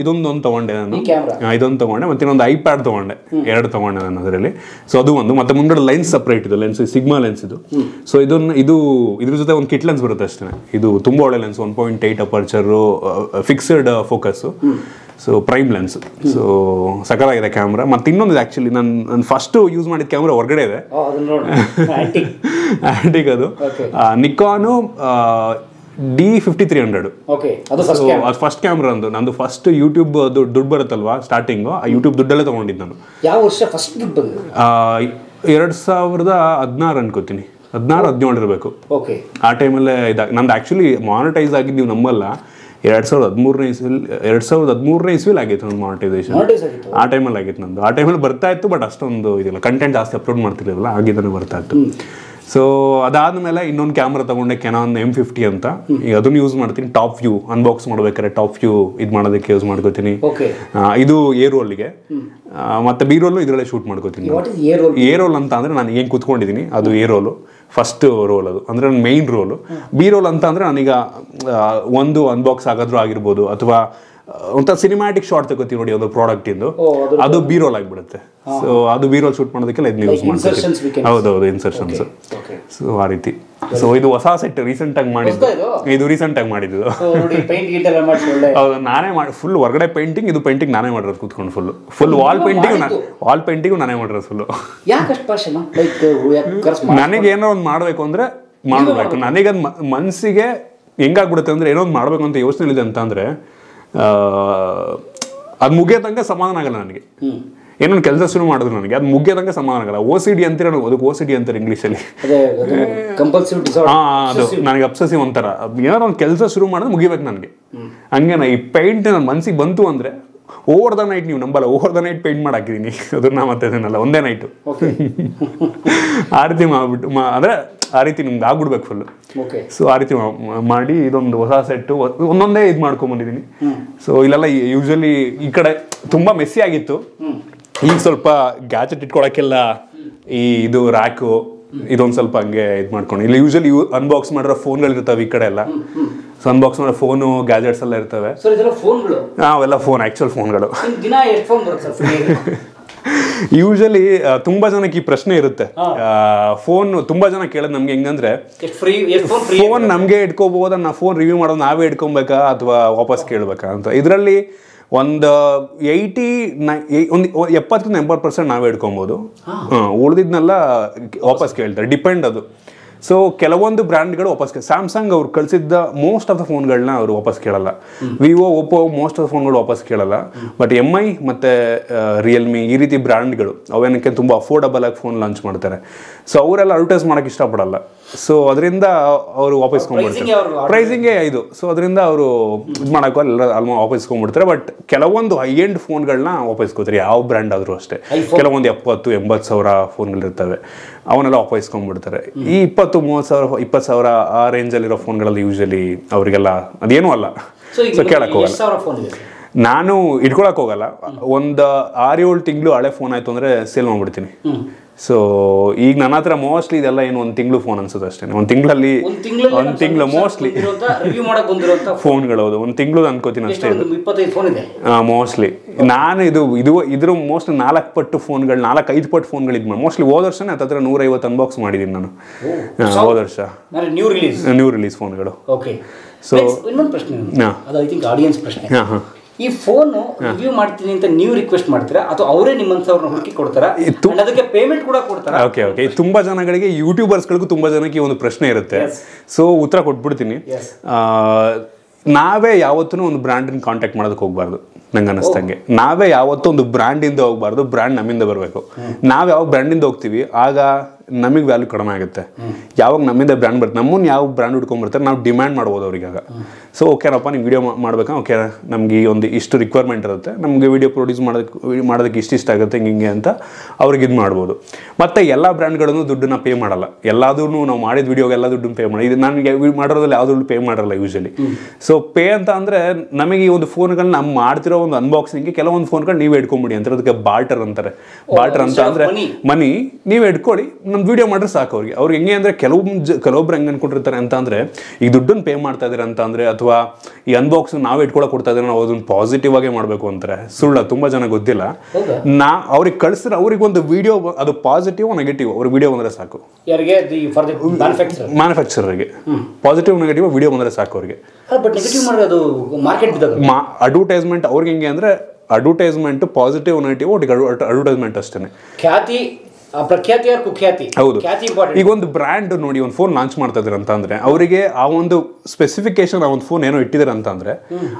ಇದೊಂದು ತೊಗೊಂಡೆ ನಾನು, ಇದೊಂದು ತೊಗೊಂಡೆ, ಮತ್ತೆ ಇನ್ನೊಂದು iPad ತೊಗೊಂಡೆ, 2 ತೊಗೊಂಡೆ ನಾನು ಅದರಲ್ಲಿ. ಸೊ ಅದು ಒಂದು, ಮತ್ತೆ ಮುಂದೆ ಲೆನ್ಸ್ ಸಪ್ರೇಟ್ ಇದು, ಲೆನ್ಸ್ ಸಿಗ್ಮಾ ಲೆನ್ಸ್ ಇದು. ಸೊ ಇದ್ರ ಜೊತೆ ಒಂದು ಕಿಟ್ ಲೆನ್ಸ್ ಬರುತ್ತೆ ಅಷ್ಟೇ. ಇದು ತುಂಬ ಒಳ್ಳೆ lens, 1.8 aperture, fixed focus, so prime lens. So ಸಕಲಾಗಿದೆ ಕ್ಯಾಮ್ರಾ. ಮತ್ತೆ ಇನ್ನೊಂದು ಆ್ಯಕ್ಚುಲಿ ನಾನು ಫಸ್ಟ್ ಯೂಸ್ ಮಾಡಿದ ಕ್ಯಾಮ್ರಾ ಹೊರಗಡೆ ಇದೆ, ಆ್ಯಂಟಿಕ್. ಅದು ನಿಕಾನು D5300. ಅದು ಫಸ್ಟ್ ಕ್ಯಾಮ್ರಾ ಅಂದು ನಂದು. ಫಸ್ಟ್ ಯೂಟ್ಯೂಬ್ ದುಡ್ಡು ಬರುತ್ತಲ್ವಾ ಸ್ಟಾರ್ಟಿಂಗು, ಆ ಯೂಟ್ಯೂಬ್ ದುಡ್ಡಲ್ಲೇ ತೊಗೊಂಡಿದ್ದು ನಾನು. ಯಾವ ವರ್ಷ ಫಸ್ಟ್ ದುಡ್ಡು? 2016 ಅನ್ಕೋತೀನಿ, 16-17 ಇರಬೇಕು. ಆ ಟೈಮಲ್ಲೇ ನಂದು ಆ್ಯಕ್ಚುಲಿ ಮಾನಿಟೈಸ್ ಆಗಿದ್ದು ನೀವು ನಂಬಲ್ಲ, 2013ನೇ ಇಸ್ವಿಲಿ ಆಗಿತ್ತು ನಂದು ಮಾನಿಟೈಸೇಷನ್. ಆ ಟೈಮಲ್ಲಿ ಆಗಿತ್ತು ನಂದು. ಆ ಟೈಮಲ್ಲಿ ಬರ್ತಾ ಇತ್ತು, ಬಟ್ ಅಷ್ಟೊಂದು ಇದಿಲ್ಲ, ಕಂಟೆಂಟ್ ಜಾಸ್ತಿ ಅಪ್ಲೋಡ್ ಮಾಡ್ತಿರ್ಲಿಲ್ಲ, ಆಗಿದ್ದಾನೆ ಬರ್ತಾ ಇತ್ತು. ಸೊ ಅದಾದಮೇಲೆ ಇನ್ನೊಂದು ಕ್ಯಾಮ್ರಾ ತೊಗೊಂಡೆ, ಕೆನಾನ್ M50 ಅಂತ. ಈಗ ಅದನ್ನು ಯೂಸ್ ಮಾಡ್ತೀನಿ, ಟಾಪ್ ವ್ಯೂ ಅನ್ಬಾಕ್ಸ್ ಮಾಡ್ಬೇಕಾದ್ರೆ ಟಾಪ್ ವ್ಯೂ ಇದು ಮಾಡೋದಕ್ಕೆ ಯೂಸ್ ಮಾಡ್ಕೋತೀನಿ. ಇದು ಎ ರೋಲ್ಗೆ, ಮತ್ತು ಬಿ ರೋಲು ಇದರಲ್ಲೇ ಶೂಟ್ ಮಾಡ್ಕೋತೀನಿ. ಎ ರೋಲ್ ಅಂತ ಅಂದರೆ ನಾನು ಏನು ಕೂತ್ಕೊಂಡಿದ್ದೀನಿ ಅದು ಎ ರೋಲು, ಫಸ್ಟ್ ರೋಲ್ ಅದು, ಅಂದರೆ ನನ್ನ ಮೈನ್ ರೋಲು. ಬಿ ರೋಲ್ ಅಂತ ಅಂದರೆ ನಾನೀಗ ಒಂದು ಅನ್ಬಾಕ್ಸ್ ಆಗಾದ್ರೂ ಆಗಿರ್ಬೋದು, ಅಥವಾ ಒಂಥರ ಸಿನಿಮ್ಯಾಟಿಕ್ ಶಾರ್ಟ್ ತಗೋತೀವಿ ನೋಡಿ ಒಂದು ಪ್ರಾಡಕ್ಟಿಂದು, ಅದು ಬಿ ರೋಲ್ ಆಗಿಬಿಡುತ್ತೆ. ಸೊ ಅದು ಬಿ ರೋಲ್ ಶೂಟ್ ಮಾಡೋದಕ್ಕೆಲ್ಲ ಇದನ್ನ ಯೂಸ್ ಮಾಡ್ತೀವಿ. ಹೌದೌದು, ಇನ್ಸರ್ಷನ್ಸ್. ಸೊ ಆ ರೀತಿ. ಸೊ ಇದು ಹೊಸ ಸೆಟ್ ರೀಸೆಂಟಾಗಿ ಮಾಡಿದ್ದು, ಇದು ರೀಸೆಂಟಾಗಿ ಮಾಡಿದ್ದು. ಹೌದು, ನಾನೇ ಮಾಡಿ ಫುಲ್ ಹೊರಗಡೆ ಪೇಂಟಿಂಗ್, ಇದು ಪೇಂಟಿಂಗ್ ನಾನೇ ಮಾಡಿರೋದು ಕೂತ್ಕೊಂಡು. ಫುಲ್ ವಾಲ್ ಪೇಂಟಿಂಗು ನಾನೇ ಮಾಡಿರೋದು ಫುಲ್ಲು. ನನಗೆ ಏನೋ ಒಂದು ಮಾಡಬೇಕು ಅಂದರೆ ಮಾಡಬೇಕು. ನನಗದು ಮನಸ್ಸಿಗೆ ಹೆಂಗಾಗ್ಬಿಡುತ್ತೆ ಅಂದರೆ, ಏನೋ ಒಂದು ಮಾಡಬೇಕು ಅಂತ ಯೋಚನೆ ಇದೆ ಅಂತ ಅಂದರೆ ಅದು ಮುಗಿಯೋ ತನಕ ಸಮಾಧಾನ ಆಗಲ್ಲ ನನಗೆ. ಏನೊಂದು ಕೆಲಸ ಶುರು ಮಾಡಿದ್ರು ನನಗೆ ಅದು ಮುಗಿಯೋ ತನಕ ಸಮಾಧಾನ ಆಗಲ್ಲ. OCD ಅಂತೀರ, ಅದಕ್ಕೆ OCD ಅಂತಾರೆ ಇಂಗ್ಲೀಷಲ್ಲಿ. ಅದು ನನಗೆ ಅಬ್ಸೆಸಿವ್ ಒಂಥರ. ಏನಾದ್ರು ಒಂದು ಕೆಲಸ ಶುರು ಮಾಡಿದ್ರೆ ಮುಗಿಬೇಕು ನನಗೆ. ಹಂಗೆ ಈ ಪೇಂಟ್ ನನ್ನ ಮನಸ್ಸಿಗೆ ಬಂತು ಅಂದರೆ ಓವರ್ ದ ನೈಟ್, ನೀವು ನಂಬಲ್ಲ, ಓವರ್ ದ ನೈಟ್ ಪೇಂಟ್ ಮಾಡಾಕಿದ್ದೀನಿ ಅದನ್ನ. ಮತ್ತೆ ಅದನ್ನೆಲ್ಲ ಒಂದೇ ನೈಟು ಆ ರೀತಿ ಮಾಡಿಬಿಟ್ಟು ಅಂದರೆ ಆ ರೀತಿ ನಿಮ್ಗೆ ಆಗ್ಬಿಡ್ಬೇಕು ಫುಲ್ಲು. ಸೊ ಆ ರೀತಿ ಮಾಡಿ ಇದೊಂದು ಹೊಸ ಸೆಟ್ಟು ಒಂದೊಂದೇ ಇದು ಮಾಡ್ಕೊಂಬಂದಿದ್ದೀನಿ. ಸೊ ಇಲ್ಲೆಲ್ಲ ಯೂಶಲಿ ಈ ಕಡೆ ತುಂಬ ಮೆಸ್ಸಿ ಆಗಿತ್ತು, ಈಗ ಸ್ವಲ್ಪ ಗ್ಯಾಜೆಟ್ ಇಟ್ಕೊಳಕ್ಕೆಲ್ಲ ಈ ಇದು ರ್ಯಾಕು ಇದೊಂದು ಸ್ವಲ್ಪ ಹಂಗೆ ಇದು ಮಾಡ್ಕೊಂಡು. ಇಲ್ಲಿ ಯೂಶಲಿ ಅನ್ಬಾಕ್ಸ್ ಮಾಡಿರೋ ಫೋನ್ಗಳಿರ್ತಾವೆ ಈ ಕಡೆ ಎಲ್ಲ. ಸೊ ಅನ್ಬಾಕ್ಸ್ ಮಾಡೋ ಫೋನು, ಗ್ಯಾಜೆಟ್ಸ್ ಎಲ್ಲ ಇರ್ತವೆ. ಅವೆಲ್ಲ ಫೋನ್, ಆ್ಯಕ್ಚುಯಲ್ ಫೋನ್ಗಳು. ಯೂಶಲಿ ತುಂಬಾ ಜನಕ್ಕೆ ಈ ಪ್ರಶ್ನೆ ಇರುತ್ತೆ. ಫೋನ್ ತುಂಬಾ ಜನ ಕೇಳೋದು ನಮ್ಗೆ ಹೆಂಗಂದ್ರೆ, ಫೋನ್ ನಮ್ಗೆ ಇಟ್ಕೋಬಹುದಾ, ಫೋನ್ ರಿವ್ಯೂ ಮಾಡೋದು ನಾವೇ ಇಟ್ಕೊಬೇಕಾ ಅಥವಾ ವಾಪಸ್ ಕೇಳ್ಬೇಕಾ ಅಂತ. ಇದರಲ್ಲಿ ಒಂದು 70-80% ನಾವೇ ಇಟ್ಕೊಬೋದು. ಉಳಿದಿದ್ನೆಲ್ಲ ವಾಪಸ್ ಕೇಳ್ತಾರೆ, ಡಿಪೆಂಡ್ ಅದು. ಸೊ ಕೆಲವೊಂದು ಬ್ರ್ಯಾಂಡ್ಗಳು ವಾಪಸ್ ಸ್ಯಾಮ್ಸಂಗ್ ಅವ್ರು ಕಳಿಸಿದ್ದ ಮೋಸ್ಟ್ ಆಫ್ ದ ಫೋನ್ಗಳನ್ನ ಅವರು ವಾಪಸ್ ಕೇಳಲ್ಲ. Vivo, Oppo most of the ಫೋನ್ಗಳು ವಾಪಸ್ ಕೇಳಲ್ಲ. ಬಟ್ MI ಮತ್ತು ರಿಯಲ್ಮಿ ಈ ರೀತಿ ಬ್ರ್ಯಾಂಡ್ಗಳು ಅವೇನಕ್ಕೆ ತುಂಬ ಅಫೋರ್ಡಬಲ್ ಆಗಿ ಫೋನ್ ಲಾಂಚ್ ಮಾಡ್ತಾರೆ. ಸೊ ಅವರೆಲ್ಲ ಅಡ್ವರ್ಟೈಸ್ ಮಾಡೋಕ್ಕೆ ಇಷ್ಟಪಡಲ್ಲ. ಸೊ ಅದರಿಂದ ಅವರು ವಾಪಸ್ಕೊಂಡ್ಬಿಡ್ತಾರೆ, ಪ್ರೈಸಿಂಗೇ ಇದು. ಸೊ ಅದರಿಂದ ಅವರು ಇದು ಮಾಡೋಕ್ಕೂ ಎಲ್ಲ ವಾಪಸ್ಕೊಂಡ್ಬಿಡ್ತಾರೆ. ಬಟ್ ಕೆಲವೊಂದು ಹೈ ಎಂಡ್ ಫೋನ್ಗಳನ್ನ ವಾಪಸ್ಕೋತಾರೆ, ಯಾವ ಬ್ರ್ಯಾಂಡ್ ಆದರೂ ಅಷ್ಟೇ. ಕೆಲವೊಂದು 70-80 ಸಾವಿರ ಫೋನ್ಗಳಿರ್ತವೆ, ಅವನ್ನೆಲ್ಲ ವಾಪಸ್ಕೊಂಡ್ಬಿಡ್ತಾರೆ. ಈ 20-30 ಸಾವಿರ 20 ಸಾವಿರ ಆ ರೇಂಜಲ್ಲಿರೋ ಫೋನ್ಗಳಲ್ಲಿ ಯೂಶಲಿ ಅವರಿಗೆಲ್ಲ ಅದೇನೂ ಅಲ್ಲ. ಸೊ ಕೇಳಕ್ಕೆ ಹೋಗಲ್ಲ. ನಾನು ಇಟ್ಕೊಳಕ್ ಹೋಗಲ್ಲ. ಒಂದು 6-7 ತಿಂಗಳು ಹಳೆ ಫೋನ್ ಆಯ್ತು ಅಂದ್ರೆ ಸೇಲ್ ಮಾಡ್ಬಿಡ್ತೀನಿ. ಸೊ ಈಗ ನನ್ನ ಹತ್ರ ಮೋಸ್ಟ್ಲಿ ಇದೆಲ್ಲ ಏನು ಒಂದು ತಿಂಗಳು ಫೋನ್ ಅನ್ಸುತ್ತೆ ಅಷ್ಟೇ. ಒಂದು ತಿಂಗಳು ಮೋಸ್ಟ್ಲಿ ಫೋನ್ಗಳು. ಹೌದು, ಒಂದು ತಿಂಗಳು ಅನ್ಕೋತೀನಿ ಅಷ್ಟೇ. ಮೋಸ್ಟ್ಲಿ ನಾನು ಇದ್ರ ಮೋಸ್ಟ್ಲಿ 4 ಪಟ್ಟು ಫೋನ್ಗಳು, 4-5 ಪಟ್ಟು ಫೋನ್ಗಳು ಇದ್ ಮಾಡಿ ಮೋಸ್ಟ್ಲಿ ಹೋದ ವರ್ಷನೇ ಹತ್ರ 150 ಅನ್ಬಾಕ್ಸ್ ಮಾಡಿದ್ದೀನಿ ನಾನು. ಹೋದ ವರ್ಷ ನ್ಯೂ ರಿಲೀಸ್ ಫೋನ್ಗಳು. ಸೊ ಇನ್ನೊಂದು ಪ್ರಶ್ನೆ, ಅದು ಐ ಥಿಂಕ್ ಆಡಿಯನ್ಸ್ ಪ್ರಶ್ನೆ. ಈ ಫೋನ್ ರಿವ್ಯೂ ಮಾಡ್ತೀನಿ ಅಂತ ನೀವು ರಿಕ್ವೆಸ್ಟ್ ಮಾಡ್ತೀರಾ ಅಥವಾ ಅವರೇ ನಿಮ್ಮಂಥವ್ರನ್ನ ಹುಡುಕಿ ಕೊಡ್ತಾರಾ? ಅದಕ್ಕೆ ಪೇಮೆಂಟ್ ಕೂಡ ಕೊಡ್ತಾರಾ? ಓಕೆ ತುಂಬಾ ಜನಗಳಿಗೆ, ಯೂಟ್ಯೂಬರ್ಸ್ಗಳಿಗೂ ತುಂಬಾ ಜನಕ್ಕೆ ಒಂದು ಪ್ರಶ್ನೆ ಇರುತ್ತೆ. ಸೊ ಉತ್ತರ ಕೊಟ್ಬಿಡ್ತೀನಿ. ನಾವೇ ಯಾವತ್ತೂ ಒಂದು ಬ್ರ್ಯಾಂಡನ್ನ ಕಾಂಟ್ಯಾಕ್ಟ್ ಮಾಡೋದಕ್ಕೆ ಹೋಗ್ಬಾರ್ದು. ನಂಗೆ ಅನ್ನಿಸ್ತಂಗೆ ನಾವೇ ಯಾವತ್ತೂ ಒಂದು ಬ್ರ್ಯಾಂಡಿಂದ ಹೋಗ್ಬಾರ್ದು, ಬ್ರ್ಯಾಂಡ್ ನಮ್ಮಿಂದ ಬರಬೇಕು. ನಾವು ಯಾವಾಗ ಬ್ರ್ಯಾಂಡಿಂದ ಹೋಗ್ತೀವಿ ಆಗ ನಮಗೆ ವ್ಯಾಲ್ಯೂ ಕಡಿಮೆ ಆಗುತ್ತೆ. ಯಾವಾಗ ನಮ್ಮಿಂದ ಬ್ರ್ಯಾಂಡ್ ಬರುತ್ತೆ, ನಮ್ಮನ್ನು ಯಾವ ಬ್ರ್ಯಾಂಡ್ ಹುಡ್ಕೊಂಡ್ಬರ್ತಾರೆ ನಾವು ಡಿಮ್ಯಾಂಡ್ ಮಾಡ್ಬೋದು ಅವ್ರಿಗಾಗ. ಸೊ ಓಕೆನಪ್ಪ ನೀವು ವೀಡಿಯೋ ಮಾಡ್ಬೇಕಾ, ಓಕೆ ನಮಗೆ ಒಂದು ಇಷ್ಟು ರಿಕ್ವೈರ್ಮೆಂಟ್ ಇರುತ್ತೆ, ನಮಗೆ ವೀಡಿಯೋ ಪ್ರೊಡ್ಯೂಸ್ ಮಾಡೋದಕ್ಕೆ ಇಷ್ಟ ಆಗುತ್ತೆ ಹಿಂಗೆ ಅಂತ ಅವ್ರಿಗೆ ಇದು ಮಾಡ್ಬೋದು. ಮತ್ತು ಎಲ್ಲ ಬ್ರ್ಯಾಂಡ್ಗಳನ್ನು ದುಡ್ಡನ್ನ ಪೇ ಮಾಡಲ್ಲ. ಎಲ್ಲಾದ್ರೂ ನಾವು ಮಾಡಿದ ವೀಡಿಯೋಗೆ ಎಲ್ಲ ದುಡ್ಡನ್ನು ಪೇ ಮಾಡಿ, ಇದು ನನಗೆ ಮಾಡೋದ್ರಲ್ಲಿ ಯಾವ ದುಡ್ಡು ಪೇ ಮಾಡಲ್ಲ ಯೂಶಲಿ. ಸೊ ಪೇ ಅಂತ ಅಂದರೆ ನಮಗೆ ಈ ಒಂದು ಫೋನ್ಗಳನ್ನ ನಾವು ಮಾಡ್ತಿರೋ ಒಂದು ಅನ್ಬಾಕ್ಸಿಂಗ್ಗೆ ಕೆಲವೊಂದು ಫೋನ್ಗಳು ನೀವೇ ಇಟ್ಕೊಂಬಿಡಿ ಅಂತಾರೆ. ಅದಕ್ಕೆ ಬಾರ್ಟರ್ ಅಂತಾರೆ. ಬಾರ್ಟರ್ ಅಂತ ಅಂದರೆ ಮನಿ ನೀವೇ ಇಟ್ಕೊಳ್ಳಿ, ನಮ್ಮ ವೀಡಿಯೋ ಮಾಡಿದ್ರೆ ಸಾಕು ಅವ್ರಿಗೆ. ಅವ್ರಿಗೆ ಹೆಂಗೆ ಅಂದರೆ ಕೆಲವೊಬ್ರು ಹೆಂಗೆ ಅನ್ಕೊಂಡಿರ್ತಾರೆ ಅಂತ ಅಂದರೆ ಈಗ ದುಡ್ಡನ್ನು ಪೇ ಮಾಡ್ತಾ ಇದ್ದಾರೆ ಅಂತ ಅಂದರೆ ಅಥವಾ ಈ ಅನ್ಬಾಕ್ಸಿಂಗ್ ನಾವೇ ಇಟ್ಕೊಳಕ್ಕೆ ಕೊಡ್ತಾ ಇದ್ದಾರೆ, ನಾವು ಅದನ್ನು ಪಾಸಿಟಿವ್ ಆಗೇ ಮಾಡಬೇಕು ಅಂತಾರೆ. ಸುಳ್ಳ ತುಂಬ ಜನ ಗೊತ್ತಿಲ್ಲ. ಅವ್ರಿಗೆ ಕಳಿಸಿದ್ರೆ ಅವ್ರಿಗೆ ಒಂದು ವಿಡಿಯೋ ಅದು ಪಾಸಿಟಿವ್ ನೆಗೆಟಿವ್ ಅವ್ರಿಗೆ ವಿಡಿಯೋ ಬಂದರೆ ಸಾಕು. ಮ್ಯಾನುಫ್ಯಾಕ್ಚರರ್ಗೆ ಪಾಸಿಟಿವ್ ನೆಗೆಟಿವ್ ವಿಡಿಯೋ ಬಂದರೆ ಸಾಕು ಅವ್ರಿಗೆ. ಅಡ್ವರ್ಟೈಸ್ಮೆಂಟ್ ಅವ್ರಿಗೆ ಹೆಂಗೆ ಅಂದರೆ ಅಡ್ವರ್ಟೈಸ್ಮೆಂಟ್ ಪಾಸಿಟಿವ್ ನೆಗೆಟಿವ್ ಅಡ್ವರ್ಟೈಸ್ಮೆಂಟ್ ಅಷ್ಟೇ. ಹೌದು. ಈಗ ಒಂದು ಬ್ರ್ಯಾಂಡ್ ನೋಡಿ ಒಂದು ಫೋನ್ ಲಾಂಚ್ ಮಾಡ್ತಾ ಇದ್ದಾರೆ ಅಂತ ಅಂದ್ರೆ ಅವರಿಗೆ ಆ ಒಂದು ಸ್ಪೆಸಿಫಿಕೇಶನ್, ಆ ಒಂದು ಫೋನ್ ಏನೋ ಇಟ್ಟಿದ್ದಾರೆ ಅಂತ ಅಂದ್ರೆ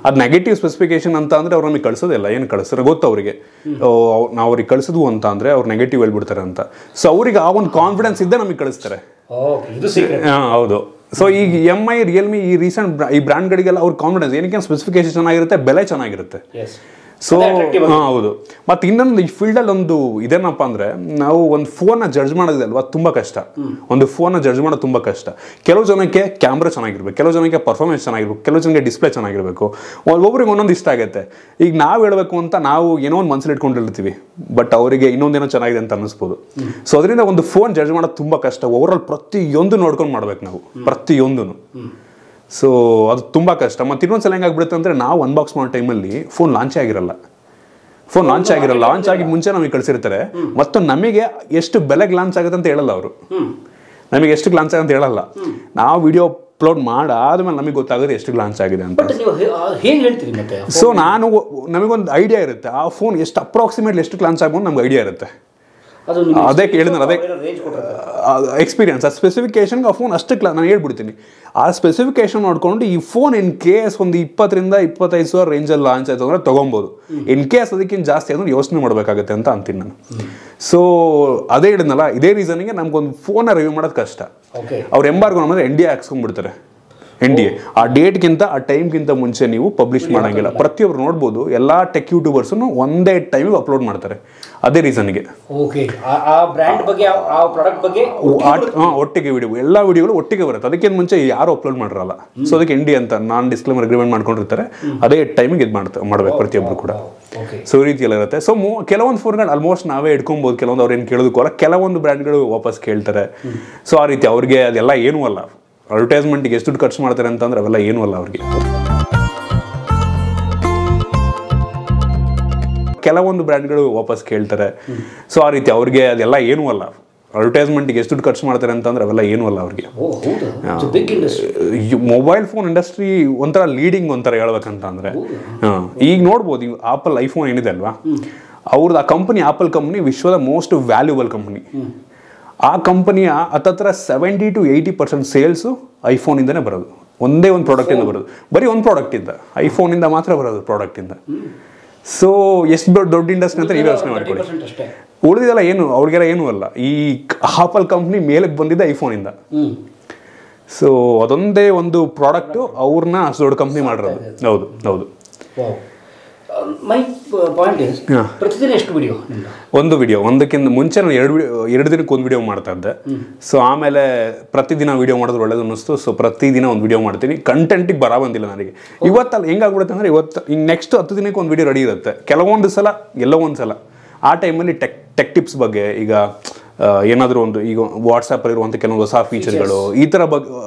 ಅದು ನೆಗೆಟಿವ್ ಸ್ಪೆಸಿಫಿಕೇಶನ್ ಅಂತ ಅಂದ್ರೆ ಅವ್ರು ನಮಗೆ ಕಳ್ಸೋದಿಲ್ಲ. ಏನು ಕಳಿಸ್ತಾರೆ ಗೊತ್ತು ಅವ್ರಿಗೆ, ನಾವು ಅವ್ರಿಗೆ ಕಳಿಸಿದ್ವು ಅಂತ ಅಂದ್ರೆ ಅವ್ರು ನೆಗೆಟಿವ್ ಹೇಳ್ಬಿಡ್ತಾರೆ ಅಂತ. ಸೊ ಅವ್ರಿಗೆ ಆ ಒಂದು ಕಾನ್ಫಿಡೆನ್ಸ್ ಇದ್ದೇ ನಮಗೆ ಕಳಿಸ್ತಾರೆ. ಹೌದು. ಸೊ ಈಗ MI, ರಿಯಲ್ಮಿ ಈ ರೀಸೆಂಟ್ ಈ ಬ್ರ್ಯಾಂಡ್ಗಳಿಗೆಲ್ಲ ಅವ್ರ ಕಾನ್ಫಿಡೆನ್ಸ್ ಏನಕ್ಕೆ, ಸ್ಪೆಸಿಫಿಕೇಶನ್ ಚೆನ್ನಾಗಿರುತ್ತೆ, ಬೆಲೆ ಚೆನ್ನಾಗಿರುತ್ತೆ. ಸೊ ಹೌದು. ಮತ್ತು ಇನ್ನೊಂದು ಈ ಫೀಲ್ಡಲ್ಲಿ ಒಂದು ಇದೇನಪ್ಪ ಅಂದರೆ ನಾವು ಒಂದು ಫೋನ್ನ ಜಡ್ಜ್ ಮಾಡೋದಿದೆ ಅಲ್ವಾ, ತುಂಬ ಕಷ್ಟ. ಒಂದು ಫೋನ್ನ ಜಡ್ಜ್ ಮಾಡೋದು ತುಂಬ ಕಷ್ಟ. ಕೆಲವು ಜನಕ್ಕೆ ಕ್ಯಾಮ್ರಾ ಚೆನ್ನಾಗಿರ್ಬೇಕು, ಕೆಲವು ಜನಕ್ಕೆ ಪರ್ಫಾರ್ಮೆನ್ಸ್ ಚೆನ್ನಾಗಿರ್ಬೇಕು, ಕೆಲವು ಜನಕ್ಕೆ ಡಿಸ್ಪ್ಲೇ ಚೆನ್ನಾಗಿರಬೇಕು. ಒಬ್ಬೊಬ್ರಿಗೆ ಒಂದೊಂದು ಇಷ್ಟ ಆಗುತ್ತೆ. ಈಗ ನಾವು ಹೇಳಬೇಕು ಅಂತ ನಾವು ಏನೋ ಒಂದು ಮನಸ್ಸಲ್ಲಿ ಇಟ್ಕೊಂಡಿರ್ತೀವಿ, ಬಟ್ ಅವರಿಗೆ ಇನ್ನೊಂದೇನೋ ಚೆನ್ನಾಗಿದೆ ಅಂತ ಅನ್ನಿಸ್ಬೋದು. ಸೊ ಅದರಿಂದ ಒಂದು ಫೋನ್ ಜಡ್ಜ್ ಮಾಡೋದು ತುಂಬ ಕಷ್ಟ. ಓವರಾಲ್ ಪ್ರತಿಯೊಂದು ನೋಡ್ಕೊಂಡು ಮಾಡ್ಬೇಕು ನಾವು, ಪ್ರತಿಯೊಂದೂ. ಸೊ ಅದು ತುಂಬ ಕಷ್ಟ. ಮತ್ತು ಇನ್ನೊಂದ್ಸಲ ಹೆಂಗಾಗ್ಬಿಡುತ್ತೆ ಅಂದರೆ ನಾವು ಅನ್ಬಾಕ್ಸ್ ಮಾಡೋ ಟೈಮಲ್ಲಿ ಫೋನ್ ಲಾಂಚ್ ಆಗಿರಲ್ಲ. ಲಾಂಚ್ ಆಗಿ ಮುಂಚೆ ನಮಗೆ ಕಳಿಸಿರ್ತಾರೆ. ಮತ್ತು ನಮಗೆ ಎಷ್ಟು ಬೆಲೆಗೆ ಲಾಂಚ್ ಆಗುತ್ತೆ ಅಂತ ಹೇಳಲ್ಲ ಅವರು. ನಮಗೆ ಎಷ್ಟು ಲಾಂಚ್ ಆಗುತ್ತೆ ಅಂತ ಹೇಳಲ್ಲ. ನಾವು ವಿಡಿಯೋ ಅಪ್ಲೋಡ್ ಮಾಡಾದ್ಮೇಲೆ ನಮಗೆ ಗೊತ್ತಾಗುತ್ತೆ ಎಷ್ಟು ಲಾಂಚ್ ಆಗಿದೆ ಅಂತ. ಸೊ ನಮಗೊಂದು ಐಡಿಯಾ ಇರುತ್ತೆ, ಆ ಫೋನ್ ಎಷ್ಟು ಅಪ್ರಾಕ್ಸಿಮೇಟ್ಲಿ ಎಷ್ಟು ಲಾಂಚ್ ಆಗ್ಬೋದು ನಮ್ಗೆ ಐಡಿಯಾ ಇರುತ್ತೆ. ಅದೇ ಹೇಳಿದ್ರೆ ಅದೇ ಎಕ್ಸ್ಪೀರಿಯನ್ಸ್. ಆ ಸ್ಪೆಸಿಫಿಕೇಶನ್ಗೆ ಆ ಫೋನ್ ಅಷ್ಟಕ್ಕೆ ನಾನು ಹೇಳ್ಬಿಡ್ತೀನಿ. ಆ ಸ್ಪೆಸಿಫಿಕೇಶನ್ ನೋಡ್ಕೊಂಡು ಈ ಫೋನ್ ಇನ್ ಕೇಸ್ ಒಂದು 20,000-25,000 ರೇಂಜಲ್ಲಿ ಲಾಂಚ್ ಆಯಿತು ಅಂದರೆ ತೊಗೊಬೋದು. ಇನ್ ಕೇಸ್ ಅದಕ್ಕಿಂತ ಜಾಸ್ತಿ ಅಂದ್ರೆ ಯೋಚನೆ ಮಾಡಬೇಕಾಗುತ್ತೆ ಅಂತ ಅಂತೀನಿ ನಾನು. ಸೊ ಅದೇ ಹೇಳಿದ್ನಲ್ಲ, ಇದೇ ರೀಸನ್ಗೆ ನಮ್ಗೊಂದು ಫೋನ್ನ ರಿವ್ಯೂ ಮಾಡೋದು ಕಷ್ಟ. ಅವ್ರು ಎಂಬಾರ್ಗೋ ಅಂದರೆ NDA ಹಾಕ್ಸ್ಕೊಂಡ್ಬಿಡ್ತಾರೆ. NDA ಆ ಡೇಟ್ಗಿಂತ ಆ ಟೈಮ್ಗಿಂತ ಮುಂಚೆ ನೀವು ಪಬ್ಲಿಷ್ ಮಾಡೋಂಗಿಲ್ಲ. ಪ್ರತಿಯೊಬ್ಬರು ನೋಡ್ಬೋದು, ಎಲ್ಲ ಟೆಕ್ ಯೂಟ್ಯೂಬರ್ಸನ್ನು ಒಂದೇ ಟೈಮಿಗೆ ಅಪ್ಲೋಡ್ ಮಾಡ್ತಾರೆ. ಅದೇ ರೀಸನ್ಗೆ ಒಟ್ಟಿಗೆ ವಿಡಿಯೋ, ಎಲ್ಲ ವಿಡಿಯೋಗಳು ಒಟ್ಟಿಗೆ ಬರುತ್ತೆ. ಅದಕ್ಕಿಂತ ಮುಂಚೆ ಯಾರು ಅಪ್ಲೋಡ್ ಮಾಡಿರಲ್ಲ. ಸೊ ಅದಕ್ಕೆ NDA ಅಂತ ನಾನ್ ಡಿಸ್ಕ್ಲೇಮರ್ ಅಗ್ರಿಮೆಂಟ್ ಮಾಡ್ಕೊಂಡಿರ್ತಾರೆ. ಅದೇ ಟೈಮಿಗೆ ಇದು ಮಾಡ್ಬೇಕು ಪ್ರತಿಯೊಬ್ಬರು ಕೂಡ. ಸೊ ಈ ರೀತಿ ಎಲ್ಲ ಇರುತ್ತೆ. ಸೊ ಕೆಲವೊಂದು ಫೋನ್ಗಳು ಆಲ್ಮೋಸ್ಟ್ ನಾವೇ ಇಟ್ಕೊಬೋದು, ಕೆಲವೊಂದು ಅವ್ರು ಏನು ಕೇಳೋದಕ್ಕಲ್ಲ, ಕೆಲವೊಂದು ಬ್ರ್ಯಾಂಡ್ಗಳು ವಾಪಸ್ ಕೇಳ್ತಾರೆ. ಸೊ ಆ ರೀತಿ ಅವ್ರಿಗೆ ಅದೆಲ್ಲ ಏನೂ ಅಲ್ಲ. ಅಡ್ವರ್ಟೈಸ್ಮೆಂಟ್ಗೆ ಎಷ್ಟು ದುಡ್ಡು ಖರ್ಚು ಮಾಡ್ತಾರೆ ಅಂತಂದ್ರೆ ಅವೆಲ್ಲ ಏನೂ ಅಲ್ಲ ಅವ್ರಿಗೆ. ಕೆಲವೊಂದು ಬ್ರ್ಯಾಂಡ್ಗಳು ವಾಪಸ್ ಕೇಳ್ತಾರೆ. ಸೊ ಆ ರೀತಿ ಅವ್ರಿಗೆ ಅದೆಲ್ಲ ಏನೂ ಅಲ್ಲ. ಅಡ್ವರ್ಟೈಸ್ಮೆಂಟ್ಗೆ ಎಷ್ಟು ದುಡ್ಡು ಖರ್ಚು ಮಾಡ್ತಾರೆ ಅಂತಂದ್ರೆ ಅವೆಲ್ಲ ಏನೂ ಅಲ್ಲ ಅವ್ರಿಗೆ. ಮೊಬೈಲ್ ಫೋನ್ ಇಂಡಸ್ಟ್ರಿ ಒಂಥರ ಲೀಡಿಂಗ್ ಒಂಥರ ಹೇಳ್ಬೇಕಂತ ಅಂದ್ರೆ ಈಗ ನೋಡ್ಬೋದು, ಈಗ ಆಪಲ್ ಐಫೋನ್ ಏನಿದೆ ಅಲ್ವಾ, ಅವ್ರದ್ದು ಆ ಕಂಪನಿ, ಆಪಲ್ ಕಂಪನಿ ವಿಶ್ವದ ಮೋಸ್ಟ್ ವ್ಯಾಲ್ಯೂಬಲ್ ಕಂಪನಿ. ಆ ಕಂಪನಿಯ ಹತ್ತತ್ರ 70-80% ಸೇಲ್ಸು ಐಫೋನಿಂದನೇ ಬರೋದು. ಒಂದೇ ಒಂದು ಪ್ರಾಡಕ್ಟಿಂದ ಬರೋದು, ಬರೀ ಒಂದು ಪ್ರಾಡಕ್ಟಿಂದ, ಐಫೋನಿಂದ ಮಾತ್ರ ಬರೋದು ಪ್ರಾಡಕ್ಟಿಂದ. ಸೊ ಎಷ್ಟು ದೊಡ್ಡ ಇಂಡಸ್ಟ್ರಿ ಅಂತ ನೀವೇ ಯೋಚನೆ ಮಾಡ್ಕೊಳ್ಳಿ. ಉಳಿದಿದೆಲ್ಲ ಏನು ಅವ್ರಿಗೆಲ್ಲ ಏನೂ ಅಲ್ಲ. ಈ ಆಪಲ್ ಕಂಪ್ನಿ ಮೇಲಕ್ಕೆ ಬಂದಿದ್ದ ಐಫೋನಿಂದ. ಸೊ ಅದೊಂದೇ ಒಂದು ಪ್ರಾಡಕ್ಟು ಅವ್ರನ್ನ ಅಷ್ಟು ದೊಡ್ಡ ಕಂಪ್ನಿ ಮಾಡಿರೋದು. ಹೌದು. ಮೈ ಪಾಯಿಂಟ್ ಇಸ್ ಪ್ರತಿದಿನ ಎಷ್ಟು ವಿಡಿಯೋ? ಒಂದು ವಿಡಿಯೋ, ಒಂದಕ್ಕಿಂತ ಮುಂಚೆ ನಾನು ಎರಡು ದಿನಕ್ಕೆ ಒಂದು ವಿಡಿಯೋ ಮಾಡ್ತಾ ಇದ್ದೆ. ಸೊ ಆಮೇಲೆ ಪ್ರತಿದಿನ ವಿಡಿಯೋ ಮಾಡಿದ್ರೆ ಒಳ್ಳೇದು ಅನ್ನಿಸ್ತು. ಸೊ ಪ್ರತಿದಿನ ಒಂದು ವಿಡಿಯೋ ಮಾಡ್ತೀನಿ. ಕಂಟೆಂಟಿಗೆ ಬಂದಿಲ್ಲ ನನಗೆ. ಇವತ್ತಲ್ಲ ಹೆಂಗಾಗ್ಬಿಡುತ್ತೆ ಅಂದರೆ, ಇವತ್ತು ಹಿಂಗೆ ನೆಕ್ಸ್ಟ್ 10 ದಿನಕ್ಕೆ ಒಂದು ವಿಡಿಯೋ ರೆಡಿ ಇರುತ್ತೆ. ಕೆಲವೊಂದು ಸಲ ಎಲ್ಲೋ ಒಂದು ಸಲ ಆ ಟೈಮಲ್ಲಿ ಟೆಕ್ ಟಿಪ್ಸ್ ಬಗ್ಗೆ, ಈಗ ಏನಾದರೂ ಒಂದು ಈಗ ವಾಟ್ಸಪ್ಪಲ್ಲಿ ಇರುವಂಥ ಕೆಲವೊಂದು ಹೊಸ ಫೀಚರ್ಗಳು, ಈ ಥರ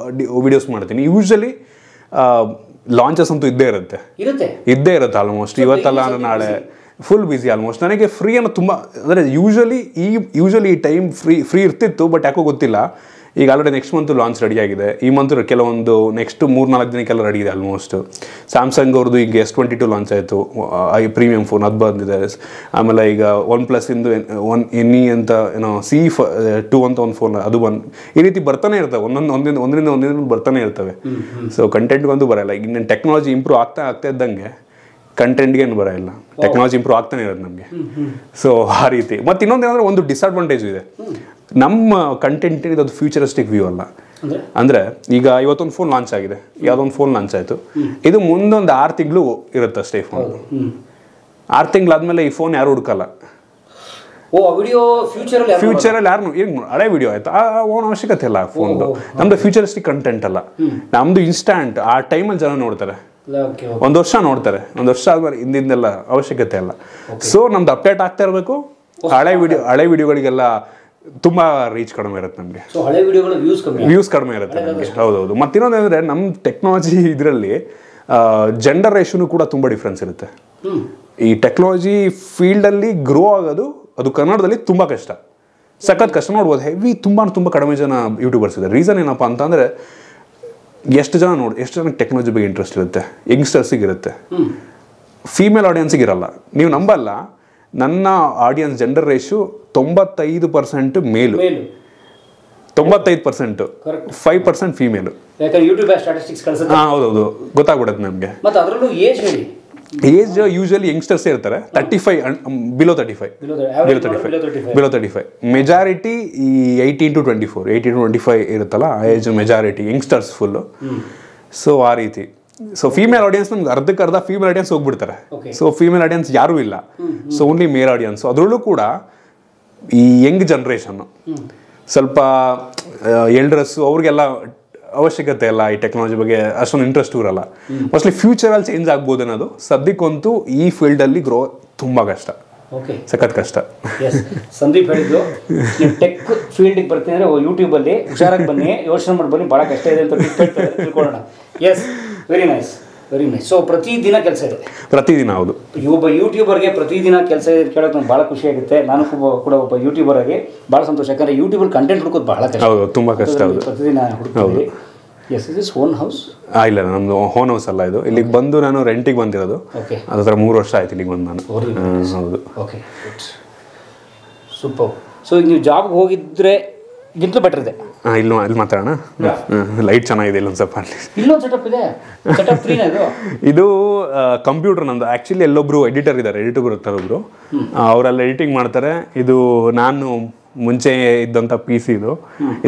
ವಿಡಿಯೋಸ್ ಮಾಡ್ತೀನಿ. ಯೂಶ್ವಲಿ ಲಾಂಚಸ್ ಅಂತೂ ಇದ್ದೇ ಇರುತ್ತೆ ಆಲ್ಮೋಸ್ಟ್. ಇವತ್ತಲ್ಲ ಅಂದ್ರೆ ನಾಳೆ ಫುಲ್ ಬ್ಯುಸಿ ಆಲ್ಮೋಸ್ಟ್. ನನಗೆ ಫ್ರೀ ಅನ್ನೋ ತುಂಬ ಅಂದರೆ ಯೂಶ್ವಲಿ ಈ ಟೈಮ್ ಫ್ರೀ ಇರ್ತಿತ್ತು, ಬಟ್ ಯಾಕೋ ಗೊತ್ತಿಲ್ಲ. ಈಗ already next month launch ready ಆಗಿದೆ. ಈ ಮಂತ್ ಕೆಲವೊಂದು ನೆಕ್ಸ್ಟ್ 3-4 ದಿನಕ್ಕೆಲ್ಲ ರೆಡಿ ಇದೆ ಆಲ್ಮೋಸ್ಟ್. ಸ್ಯಾಮ್ಸಂಗ್ ಅವ್ರದ್ದು ಈಗ S22 ಲಾಂಚ್ ಆಯಿತು, ಪ್ರೀಮಿಯಂ ಫೋನ್ ಅದು ಬಂದಿದೆ. ಆಮೇಲೆ ಈಗ OnePlus ಇಂದು NE ಅಂತ ಏನೋ CE2 ಅಂತ ಒಂದು ಫೋನ್ ಅದು ಈ ರೀತಿ ಬರ್ತಾನೆ ಇರ್ತವೆ. ಒಂದರಿಂದ ಬರ್ತಾನೆ ಇರ್ತವೆ. ಸೊ ಕಂಟೆಂಟ್ಗಂತೂ ಬರೋಲ್ಲ. ಈಗ ಇನ್ನೇನು ಟೆಕ್ನಾಲಜಿ ಇಂಪ್ರೂವ್ ಆಗ್ತಾ ಇದ್ದಂಗೆ ಕಂಟೆಂಟ್ಗೇನು ಬರೋಲ್ಲ. ಟೆಕ್ನಾಲಜಿ ಇಂಪ್ರೂವ್ ಆಗ್ತಾನೆ ಇರೋದು ನಮಗೆ. ಸೊ ಆ ರೀತಿ. ಮತ್ತು ಇನ್ನೊಂದೇನಂದರೆ ಒಂದು ಡಿಸ್ಅಡ್ವಾಂಟೇಜು ಇದೆ. ನಮ್ಮ ಕಂಟೆಂಟ್ ಇದು ಫ್ಯೂಚರಿಸ್ಟಿಕ್ ವ್ಯೂ ಅಲ್ಲ. ಅಂದರೆ ಈಗ ಇವತ್ತೊಂದು ಫೋನ್ ಲಾಂಚ್ ಆಗಿದೆ, ಯಾವುದೊಂದು ಫೋನ್ ಲಾಂಚ್ ಆಯಿತು, ಇದು ಮುಂದೊಂದು 6 ತಿಂಗಳು ಇರುತ್ತೆ ಅಷ್ಟೇ ಈ ಫೋನ್. 6 ತಿಂಗಳಾದ್ಮೇಲೆ ಈ ಫೋನ್ ಯಾರು ಹುಡುಕಲ್ಲ. ಫ್ಯೂಚರಲ್ಲಿ ಯಾರು ಏನು ಹಳೆ ವಿಡಿಯೋ ಆಯ್ತು, ಓನ್ ಅವಶ್ಯಕತೆ ಇಲ್ಲ ಫೋನ್ದು. ನಮ್ದು ಫ್ಯೂಚರಿಸ್ಟಿಕ್ ಕಂಟೆಂಟ್ ಅಲ್ಲ, ನಮ್ದು ಇನ್ಸ್ಟಾಂಟ್. ಆ ಟೈಮಲ್ಲಿ ಜನ ನೋಡ್ತಾರೆ, 1 ವರ್ಷ ನೋಡ್ತಾರೆ. 1 ವರ್ಷ ಆದ್ಮೇಲೆ ಹಿಂದಿಂದೆಲ್ಲ ಅವಶ್ಯಕತೆ ಇಲ್ಲ. ಸೊ ನಮ್ದು ಅಪ್ಡೇಟ್ ಆಗ್ತಾ ಇರಬೇಕು. ಹಳೆ ವಿಡಿಯೋಗಳಿಗೆಲ್ಲ ತುಂಬಾ ರೀಚ್ ಕಡಿಮೆ ಇರುತ್ತೆ ನಮಗೆ. ವ್ಯೂಸ್ ಕಡಿಮೆ ಇರುತ್ತೆ ನಮಗೆ. ಹೌದೌದು. ಮತ್ತಿನ್ನೊಂದಂದ್ರೆ ನಮ್ಮ ಟೆಕ್ನಾಲಜಿ ಇದರಲ್ಲಿ ಜೆಂಡರ್ ರೇಷನು ಕೂಡ ತುಂಬ ಡಿಫ್ರೆನ್ಸ್ ಇರುತ್ತೆ. ಈ ಟೆಕ್ನಾಲಜಿ ಫೀಲ್ಡಲ್ಲಿ ಗ್ರೋ ಆಗೋದು ಅದು ಕನ್ನಡದಲ್ಲಿ ತುಂಬ ಕಷ್ಟ, ಸಖತ್ ಕಷ್ಟ. ನೋಡ್ಬೋದು ತುಂಬ ಕಡಿಮೆ ಜನ ಯೂಟ್ಯೂಬರ್ಸ್ ಇದೆ. ರೀಸನ್ ಏನಪ್ಪ ಅಂತಂದರೆ, ಎಷ್ಟು ಜನಕ್ಕೆ ಟೆಕ್ನಾಲಜಿ ಬಗ್ಗೆ ಇಂಟ್ರೆಸ್ಟ್ ಇರುತ್ತೆ, ಯಂಗ್ಸ್ಟರ್ಸಿಗೆ ಇರುತ್ತೆ, ಫೀಮೇಲ್ ಆಡಿಯನ್ಸಿಗೆ ಇರಲ್ಲ. ನೀವು ನಂಬಲ್ಲ, ನನ್ನ ಆಡಿಯನ್ಸ್ ಜೆಂಡರ್ ರೇಷು 95% ಮೇಲು, 95%, 5% ಫೀಮೇಲು. ಹೌದೌದು, ಗೊತ್ತಾಗ್ಬಿಡುತ್ತೆ ನಮಗೆ. ಏಜ್ ಯೂಶಲಿ ಯಂಗ್ಸ್ಟರ್ಸ್ ಇರ್ತಾರೆ, 35 ಬಿಲೋ 35. ಮೆಜಾರಿಟಿ ಈ 18 to 25 ಇರುತ್ತಲ್ಲ, ಆ age majority youngsters full. So ಆ ರೀತಿ. ಸೊ ಫೀಮೇಲ್ ಆಡಿಯನ್ಸ್ ನಮ್ಗೆ ಅರ್ಧಕ್ಕರ್ಧ ಫೀಮೇಲ್ ಆಡಿಯನ್ಸ್ ಹೋಗ್ಬಿಡ್ತಾರೆ. ಸೊ ಫೀಮೇಲ್ ಆಡಿಯನ್ಸ್ ಯಾರೂ ಇಲ್ಲ. ಸೊ ಓನ್ಲಿ ಮೇಲ್ ಆಡಿಯನ್ಸ್. ಅದರಲ್ಲೂ ಕೂಡ ಈ ಯಂಗ್ ಜನ್ರೇಷನ್ನು ಸ್ವಲ್ಪ ಎಲ್ಡರ್ಸು, ಅವ್ರಿಗೆಲ್ಲ ಅವಶ್ಯಕತೆ ಇಲ್ಲ ಈ ಟೆಕ್ನಾಲಜಿ ಬಗ್ಗೆ, ಅಷ್ಟೊಂದು ಇಂಟ್ರೆಸ್ಟ್ ಇರಲ್ಲ. ಮೋಸ್ಟ್ಲಿ ಫ್ಯೂಚರಲ್ಲಿ ಚೇಂಜ್ ಆಗ್ಬೋದು ಅನ್ನೋದು. ಸದ್ಯಕ್ಕಂತೂ ಈ ಫೀಲ್ಡಲ್ಲಿ ಗ್ರೋ ತುಂಬ ಕಷ್ಟ, ಸಖತ್ ಕಷ್ಟ. ಸಂದೀಪ್ ಹೇಳಿದ್ದು, ಟೆಕ್ ಫೀಲ್ಡಿಗೆ ಬರ್ತೀನಿ ಅಂದರೆ ಯೂಟ್ಯೂಬಲ್ಲಿ ಹುಷಾರಾಗಿ ಬನ್ನಿ, ಯೋಚನೆ ಮಾಡಿ ಬನ್ನಿ, ಭಾಳ ಕಷ್ಟ ಇದೆ ಅಂತ ತಿಳ್ಕೊಳ್ಳೋಣ. S, very nice. ಸೊ ಪ್ರತಿದಿನ ಕೆಲಸ ಇದೆ? ಪ್ರತಿದಿನ, ಹೌದು. ಒಬ್ಬ ಯೂಟ್ಯೂಬರ್ಗೆ ಪ್ರತಿದಿನ ಕೆಲಸ ಇದೆ ಕೇಳೋಕೆ ನಂಗೆ ಭಾಳ ಖುಷಿಯಾಗುತ್ತೆ. ನಾನು ಕೂಡ ಒಬ್ಬ ಯೂಟ್ಯೂಬರ್ ಆಗಿ ಭಾಳ ಸಂತೋಷ. ಯಾಕಂದರೆ ಯೂಟ್ಯೂಬರ್ ಕಂಟೆಂಟ್ ಹುಡುಕೋದು ಭಾಳ ಕಷ್ಟ. ಹೌದು, ತುಂಬ ಕಷ್ಟ. ಪ್ರತಿದಿನ ಹುಡುಕ್ತೀವಿ. Yes, is own house? ಇಲ್ಲ, ನಮ್ಮದು ಓನ್ ಹೌಸ್ ಅಲ್ಲ ಇದು. ಇಲ್ಲಿಗೆ ಬಂದು ನಾನು ರೆಂಟಿಗೆ ಬಂದಿರೋದು. ಅದ್ರ 3 ವರ್ಷ ಆಯ್ತು ಇಲ್ಲಿಗೆ ಬಂದು ನಾನು. ಹೌದು. Okay, super. ಸೊ ಈಗ ನೀವು ಜಾಬ್ಗೆ ಹೋಗಿದ್ರೆ ಗಿಂತಲೂ ಬೆಟರ್ ಇದೆ. ಇಲ್ಲಿ ಮಾತಾಡೋಣ. ಲೈಟ್ ಚೆನ್ನಾಗಿದೆ, ಇಲ್ಲೊಂದು ಸ್ವಲ್ಪ ಇಲ್ಲೊಂದು ಸೆಟಪ್ ಇದೆ. ಇದು ಕಂಪ್ಯೂಟರ್ ನಂದು. ಆ್ಯಕ್ಚುಲಿ ಎಲ್ಲೊಬ್ರು ಎಡಿಟರ್ ಇರ್ತಾರೆ ಒಬ್ರು, ಅವರೆಲ್ಲ ಎಡಿಟಿಂಗ್ ಮಾಡ್ತಾರೆ. ಇದು ನಾನು ಮುಂಚೆ ಇದ್ದಂಥ PC ಇದು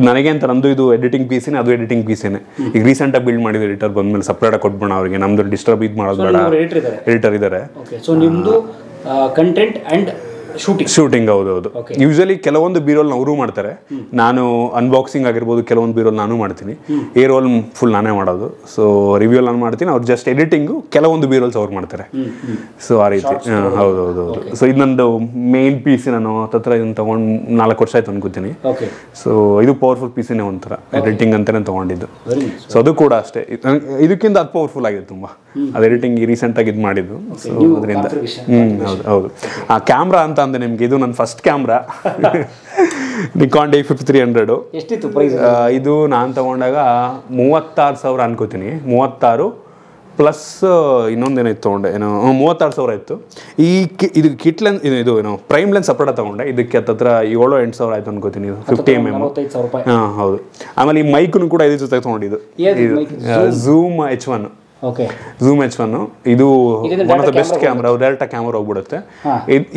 ನನಗೆ ಅಂತ. ನಮ್ಮದು ಇದು ಎಡಿಟಿಂಗ್ PCನೇ, ಅದು ಎಡಿಟಿಂಗ್ PCನೇ. ಈಗ ರೀಸೆಂಟಾಗಿ ಬಿಲ್ಡ್ ಮಾಡಿದ್ದು ಎಡಿಟರ್ ಬಂದಮೇಲೆ ಸಪ್ರೇಟಾಗಿ ಕೊಟ್ಬಿಡೋಣ ಅವ್ರಿಗೆ. ನಮ್ಮದು ಡಿಸ್ಟರ್ಬ್ ಇದು ಮಾಡೋದು ಬೇಡ. ಎಡಿಟರ್ ಇದ್ದಾರೆ. ಸೊ ನಿಮ್ಮದು ಕಂಟೆಂಟ್ ಆ್ಯಂಡ್ ಶೂಟಿಂಗ್. ಹೌದೌದು. ಯೂಶಲಿ ಕೆಲವೊಂದು ಬಿ-ರೋಲ್ ಅವರು ಮಾಡ್ತಾರೆ, ನಾನು ಅನ್ಬಾಕ್ಸಿಂಗ್ ಆಗಿರ್ಬೋದು, ಕೆಲವೊಂದು ಬಿ-ರೋಲ್ ನಾನು ಮಾಡ್ತೀನಿ. ಎ ರೋಲ್ ಫುಲ್ ನಾನೇ ಮಾಡೋದು. ಸೊ ರಿವ್ಯೂ ನಾನು ಮಾಡ್ತೀನಿ, ಅವ್ರು ಜಸ್ಟ್ ಎಡಿಟಿಂಗು, ಕೆಲವೊಂದು ಬಿ-ರೋಲ್ಸ್ ಅವ್ರು ಮಾಡ್ತಾರೆ. ಸೊ ಆ ರೀತಿ. ಹೌದೌದು. ಸೊ ಇದು ನಂದು ಮೇನ್ PC. ನಾನು ಹತ್ರ ಇದನ್ನು ತೊಗೊಂಡು 4 ವರ್ಷ ಆಯ್ತು ಅನ್ಕೋತೀನಿ. ಸೊ ಇದು ಪವರ್ಫುಲ್ PCನೇ ಒಂಥರ, ಎಡಿಟಿಂಗ್ ಅಂತಾನೆ ತೊಗೊಂಡಿದ್ದು. ಸೊ ಅದು ಕೂಡ ಅಷ್ಟೇ, ಇದಕ್ಕಿಂತ ಅದು ಪವರ್ಫುಲ್ ಆಗಿದೆ ತುಂಬ. ಅದು ಎಡಿಟಿಂಗ್ ರೀಸೆಂಟಾಗಿ ಇದು ಮಾಡಿದ್ದು. ಸೊ ಅದರಿಂದ ಹೌದು. ಆ ಕ್ಯಾಮ್ರಾ ಅಂತ ಅಂದ್ರೆ ನಿಮ್ಗೆ, ಇದು ನನ್ನ ಫಸ್ಟ್ ಕ್ಯಾಮ್ರಾ, ನಿಕಾನ್ D5300. ಎಷ್ಟಿತ್ತು ಪ್ರೈಸ್? ಇದು ನಾನು ತಗೊಂಡಾಗ 36,000 ಅನ್ಕೋತೀನಿ. 36 ಪ್ಲಸ್ ಇನ್ನೊಂದೇನೈತೆ ತೊಗೊಂಡೆ, ಏನೋ 36,000 ಇತ್ತು. ಇದು ಕಿಟ್ ಲೆನ್ಸ್, ಇದು ಏನೋ ಪ್ರೈಮ್ ಲೆನ್ಸ್ ಸಪ್ರೇಟಾಗಿ ತೊಗೊಂಡೆ. ಇದಕ್ಕೆ ಹತ್ರ 7-8 ಸಾವಿರ ಆಯ್ತು ಅನ್ಕೋತೀನಿ. ಇದು 50mm. ಹಾಂ, ಹೌದು. ಆಮೇಲೆ ಈ ಮೈಕ್ನು ಕೂಡ ಇದ್ರ ಜೊತೆ ತೊಗೊಂಡಿದ್ದು, ಇದು zoom H1. Okay zoom H1 ಇದು one of the best camera, direct camera ಹೋಗ್ಬಿಡುತ್ತೆ.